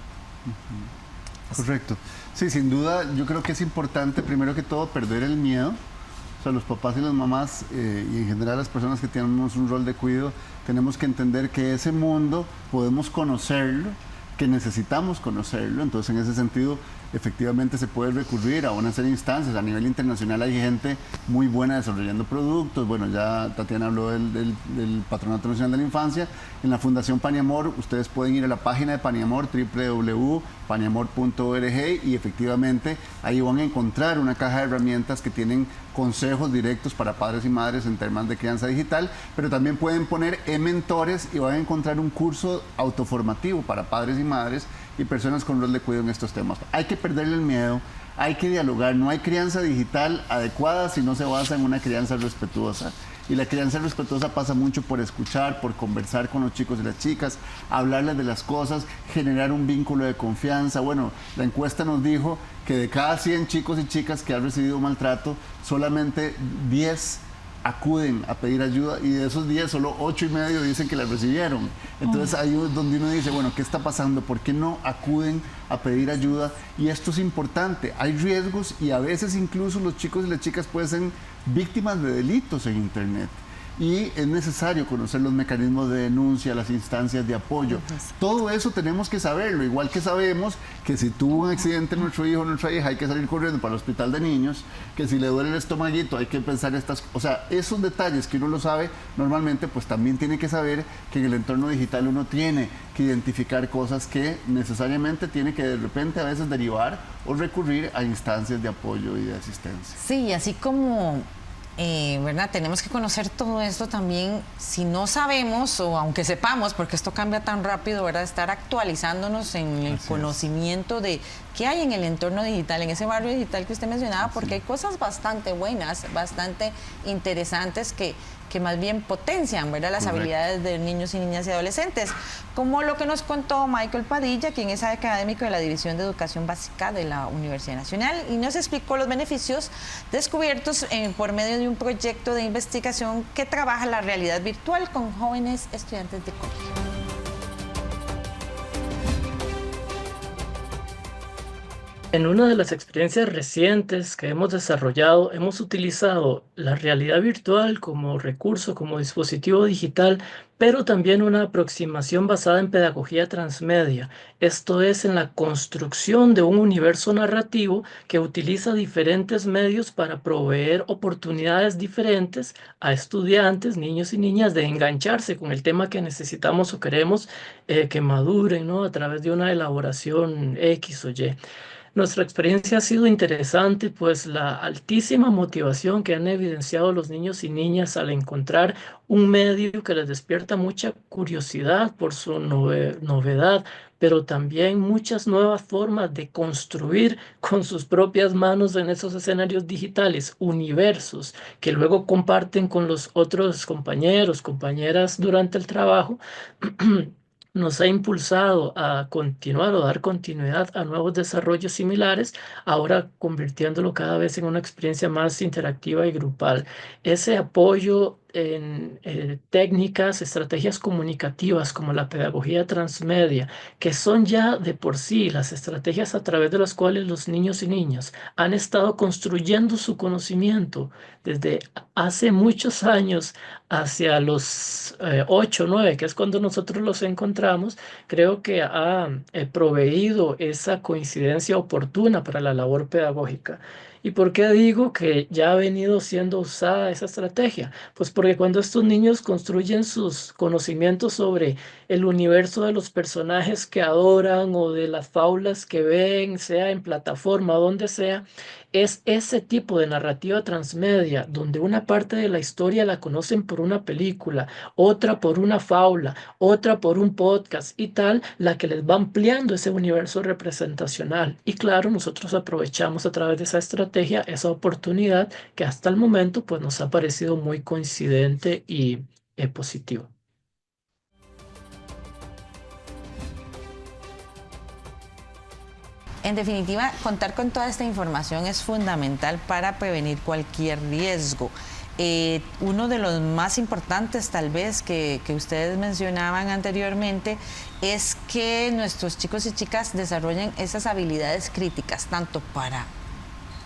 Correcto. Sí, sin duda yo creo que es importante primero que todo perder el miedo. O sea, los papás y las mamás y en general las personas que tenemos un rol de cuidado tenemos que entender que ese mundo podemos conocerlo, que necesitamos conocerlo. Entonces, en ese sentido, efectivamente se puede recurrir a una serie de instancias. A nivel internacional hay gente muy buena desarrollando productos. Bueno, ya Tatiana habló del Patronato Nacional de la Infancia. En la Fundación Paniamor, ustedes pueden ir a la página de Paniamor, www.paniamor.org, y efectivamente ahí van a encontrar una caja de herramientas que tienen consejos directos para padres y madres en temas de crianza digital, pero también pueden poner mentores y van a encontrar un curso autoformativo para padres y madres y personas con rol de cuidado en estos temas. Hay que perderle el miedo, hay que dialogar. No hay crianza digital adecuada si no se basa en una crianza respetuosa. Y la crianza respetuosa pasa mucho por escuchar, por conversar con los chicos y las chicas, hablarles de las cosas, generar un vínculo de confianza. Bueno, la encuesta nos dijo que de cada 100 chicos y chicas que han recibido maltrato, solamente 10 acuden a pedir ayuda, y de esos 10, solo 8,5 dicen que la recibieron. Entonces ahí es donde uno dice, bueno, ¿qué está pasando? ¿Por qué no acuden a pedir ayuda? Y esto es importante. Hay riesgos y a veces incluso los chicos y las chicas pueden ser víctimas de delitos en Internet. Y es necesario conocer los mecanismos de denuncia, las instancias de apoyo. Todo eso tenemos que saberlo, igual que sabemos que si tuvo un accidente nuestro hijo o nuestra hija hay que salir corriendo para el hospital de niños, que si le duele el estomaguito hay que pensar o sea, esos detalles que uno lo sabe normalmente, pues también tiene que saber que en el entorno digital uno tiene que identificar cosas que necesariamente tiene que de repente a veces derivar o recurrir a instancias de apoyo y de asistencia. Sí, así como ¿verdad? Tenemos que conocer todo esto también. Si no sabemos, o aunque sepamos, porque esto cambia tan rápido, ¿verdad? Estar actualizándonos en el conocimiento de qué hay en el entorno digital, en ese barrio digital que usted mencionaba, porque hay cosas bastante buenas, bastante interesantes que más bien potencian, ¿verdad? Las habilidades de niños y niñas y adolescentes, como lo que nos contó Michael Padilla, quien es académico de la División de Educación Básica de la Universidad Nacional, y nos explicó los beneficios descubiertos por medio de un proyecto de investigación que trabaja la realidad virtual con jóvenes estudiantes de colegio. En una de las experiencias recientes que hemos desarrollado, hemos utilizado la realidad virtual como recurso, como dispositivo digital, pero también una aproximación basada en pedagogía transmedia. Esto es, en la construcción de un universo narrativo que utiliza diferentes medios para proveer oportunidades diferentes a estudiantes, niños y niñas, de engancharse con el tema que necesitamos o queremos que maduren, ¿no? A través de una elaboración X o Y. Nuestra experiencia ha sido interesante, pues la altísima motivación que han evidenciado los niños y niñas al encontrar un medio que les despierta mucha curiosidad por su novedad, pero también muchas nuevas formas de construir con sus propias manos en esos escenarios digitales, universos que luego comparten con los otros compañeros, compañeras durante el trabajo. Nos ha impulsado a continuar o dar continuidad a nuevos desarrollos similares, ahora convirtiéndolo cada vez en una experiencia más interactiva y grupal. Ese apoyo en técnicas, estrategias comunicativas como la pedagogía transmedia, que son ya de por sí las estrategias a través de las cuales los niños y niñas han estado construyendo su conocimiento desde hace muchos años hacia los 8, 9, que es cuando nosotros los encontramos, creo que ha proveído esa coincidencia oportuna para la labor pedagógica. ¿Y por qué digo que ya ha venido siendo usada esa estrategia? Pues porque cuando estos niños construyen sus conocimientos sobre el universo de los personajes que adoran o de las fábulas que ven, sea en plataforma o donde sea, es ese tipo de narrativa transmedia donde una parte de la historia la conocen por una película, otra por una fábula, otra por un podcast y tal, la que les va ampliando ese universo representacional. Y claro, nosotros aprovechamos a través de esa estrategia esa oportunidad que hasta el momento pues nos ha parecido muy coincidente y positiva. En definitiva, contar con toda esta información es fundamental para prevenir cualquier riesgo. Uno de los más importantes, tal vez, que ustedes mencionaban anteriormente, es que nuestros chicos y chicas desarrollen esas habilidades críticas, tanto para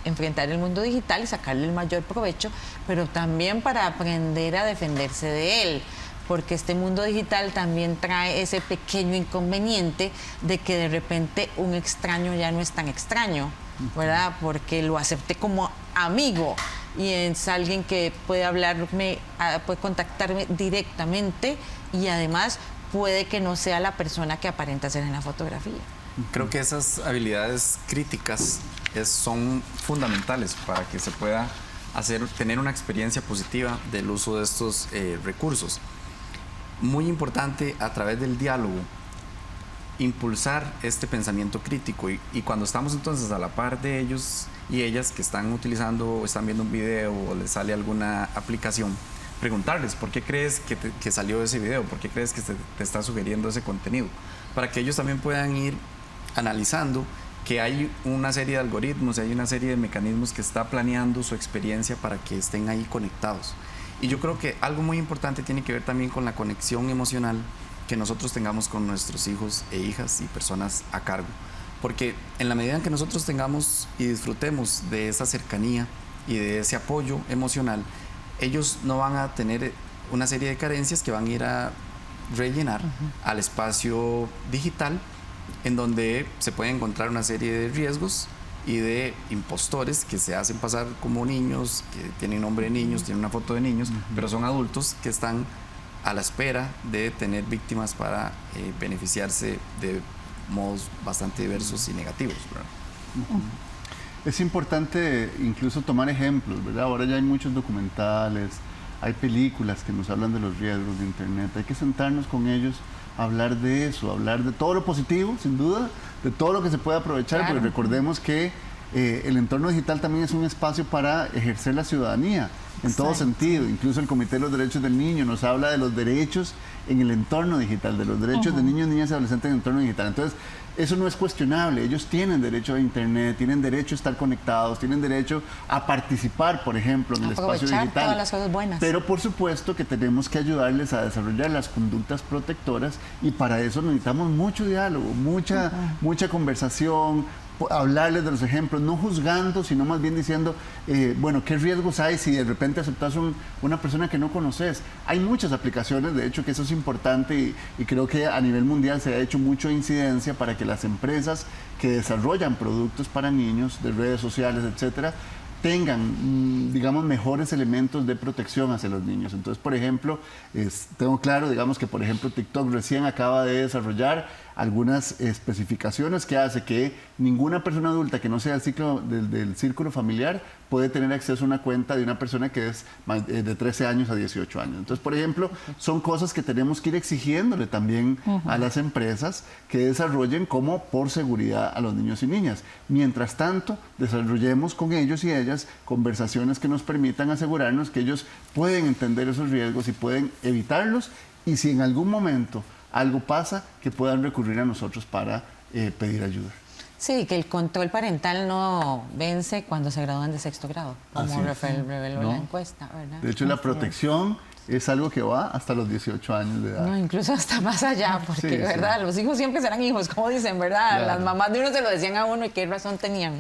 enfrentar el mundo digital y sacarle el mayor provecho, pero también para aprender a defenderse de él, porque este mundo digital también trae ese pequeño inconveniente de que de repente un extraño ya no es tan extraño, ¿verdad? Porque lo acepté como amigo y es alguien que puede hablarme, puede contactarme directamente y además puede que no sea la persona que aparenta ser en la fotografía. Creo que esas habilidades críticas son fundamentales para que se pueda tener una experiencia positiva del uso de estos recursos. Muy importante a través del diálogo impulsar este pensamiento crítico y cuando estamos entonces a la par de ellos y ellas que están utilizando o están viendo un video o les sale alguna aplicación, preguntarles ¿por qué crees que salió ese video? ¿Por qué crees que te está sugiriendo ese contenido? Para que ellos también puedan ir analizando que hay una serie de algoritmos, hay una serie de mecanismos que está planeando su experiencia para que estén ahí conectados. Y yo creo que algo muy importante tiene que ver también con la conexión emocional que nosotros tengamos con nuestros hijos e hijas y personas a cargo. Porque en la medida en que nosotros tengamos y disfrutemos de esa cercanía y de ese apoyo emocional, ellos no van a tener una serie de carencias que van a ir a rellenar al espacio digital, en donde se puede encontrar una serie de riesgos y de impostores que se hacen pasar como niños, que tienen nombre de niños, tienen una foto de niños, pero son adultos que están a la espera de tener víctimas para beneficiarse de modos bastante diversos y negativos, ¿verdad? Es importante incluso tomar ejemplos, ¿verdad? Ahora ya hay muchos documentales, hay películas que nos hablan de los riesgos de Internet. Hay que sentarnos con ellos, hablar de eso, hablar de todo lo positivo, sin duda, de todo lo que se puede aprovechar, claro. Porque recordemos que el entorno digital también es un espacio para ejercer la ciudadanía, en todo sentido. Incluso el Comité de los Derechos del Niño nos habla de los derechos en el entorno digital, de los derechos de niños, niñas y adolescentes en el entorno digital. Entonces, eso no es cuestionable. Ellos tienen derecho a Internet, tienen derecho a estar conectados, tienen derecho a participar, por ejemplo, en el espacio digital. Todas las cosas buenas. Pero por supuesto que tenemos que ayudarles a desarrollar las conductas protectoras y para eso necesitamos mucho diálogo, mucha conversación, hablarles de los ejemplos, no juzgando, sino más bien diciendo, bueno, ¿qué riesgos hay si de repente aceptas una persona que no conoces? Hay muchas aplicaciones, de hecho, que eso es importante y creo que a nivel mundial se ha hecho mucha incidencia para que las empresas que desarrollan productos para niños, de redes sociales, etcétera, tengan, digamos, mejores elementos de protección hacia los niños. Entonces, por ejemplo, tengo claro, digamos, que por ejemplo TikTok recién acaba de desarrollar algunas especificaciones que hace que ninguna persona adulta que no sea del círculo familiar puede tener acceso a una cuenta de una persona que es de 13 años a 18 años. Entonces, por ejemplo, son cosas que tenemos que ir exigiéndole también a las empresas que desarrollen como por seguridad a los niños y niñas. Mientras tanto, desarrollemos con ellos y ellas conversaciones que nos permitan asegurarnos que ellos pueden entender esos riesgos y pueden evitarlos, y si en algún momento algo pasa, que puedan recurrir a nosotros para pedir ayuda. Sí, que el control parental no vence cuando se gradúan de 6º grado, como reveló la encuesta, ¿verdad? De hecho, la protección es algo que va hasta los 18 años de edad. No, incluso hasta más allá, porque, ¿verdad? Los hijos siempre serán hijos, como dicen, ¿verdad? Claro. Las mamás de uno se lo decían a uno y qué razón tenían.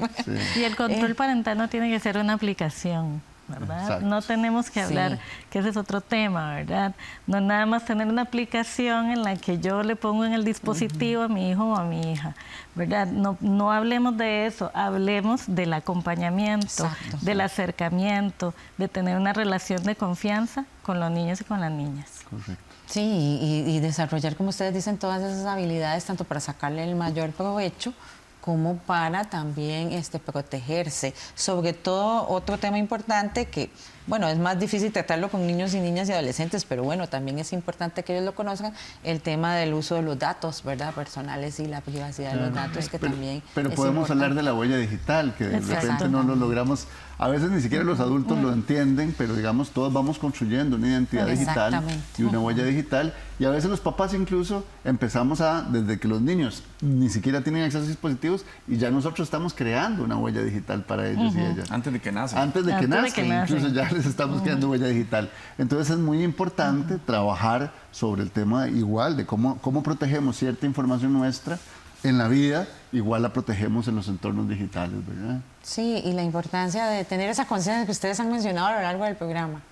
Y el control parental no tiene que ser una aplicación, ¿verdad? Exacto. No tenemos que hablar, que ese es otro tema, ¿verdad? No nada más tener una aplicación en la que yo le pongo en el dispositivo a mi hijo o a mi hija, ¿verdad? No hablemos de eso, hablemos del acompañamiento, del acercamiento, de tener una relación de confianza con los niños y con las niñas. Correcto. Sí, y desarrollar, como ustedes dicen, todas esas habilidades, tanto para sacarle el mayor provecho, como para también protegerse. Sobre todo, otro tema importante que, bueno, es más difícil tratarlo con niños y niñas y adolescentes, pero bueno, también es importante que ellos lo conozcan, el tema del uso de los datos, ¿verdad?, personales y la privacidad de los datos, que también Pero es podemos importante. hablar de la huella digital, que de Exacto. repente no lo logramos. A veces ni siquiera los adultos lo entienden, pero digamos, todos vamos construyendo una identidad digital y una huella digital. Y a veces los papás incluso empezamos desde que los niños ni siquiera tienen acceso a dispositivos, y ya nosotros estamos creando una huella digital para ellos y ellas. Antes de que nacen. Antes de que nazcan, incluso ya les estamos creando huella digital. Entonces es muy importante trabajar sobre el tema igual de cómo protegemos cierta información nuestra en la vida, igual la protegemos en los entornos digitales, ¿verdad? Sí, y la importancia de tener esa conciencia que ustedes han mencionado a lo largo del programa.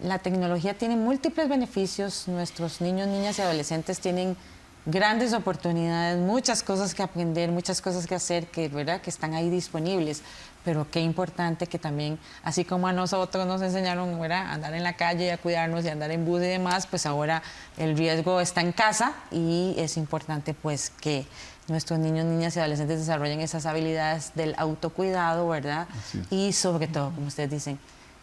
La tecnología tiene múltiples beneficios, nuestros niños, niñas y adolescentes tienen grandes oportunidades, muchas cosas que aprender, muchas cosas que hacer, ¿verdad?, que están ahí disponibles, pero qué importante que también, así como a nosotros nos enseñaron, ¿verdad?, a andar en la calle, a cuidarnos y a andar en bus y demás, pues ahora el riesgo está en casa, y es importante pues que nuestros niños, niñas y adolescentes desarrollen esas habilidades del autocuidado, ¿verdad? Y sobre todo, como ustedes dicen,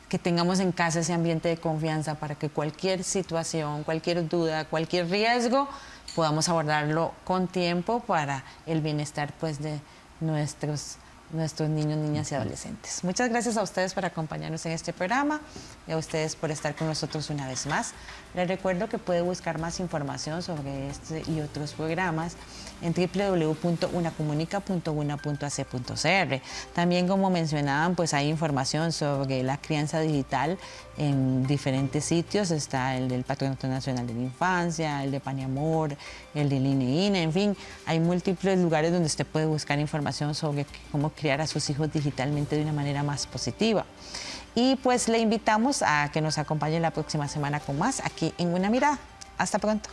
que tengamos en casa ese ambiente de confianza para que cualquier situación, cualquier duda, cualquier riesgo, podamos abordarlo con tiempo para el bienestar pues de nuestros niños, niñas y adolescentes. Muchas gracias a ustedes por acompañarnos en este programa y a ustedes por estar con nosotros una vez más. Les recuerdo que puede buscar más información sobre este y otros programas en www.unacomunica.una.ac.cr. También, como mencionaban, pues hay información sobre la crianza digital en diferentes sitios. Está el del Patronato Nacional de la Infancia, el de Paniamor, el del INEINE, en fin, hay múltiples lugares donde usted puede buscar información sobre cómo criar a sus hijos digitalmente de una manera más positiva. Y pues le invitamos a que nos acompañe la próxima semana con más aquí en Una Mirada. Hasta pronto.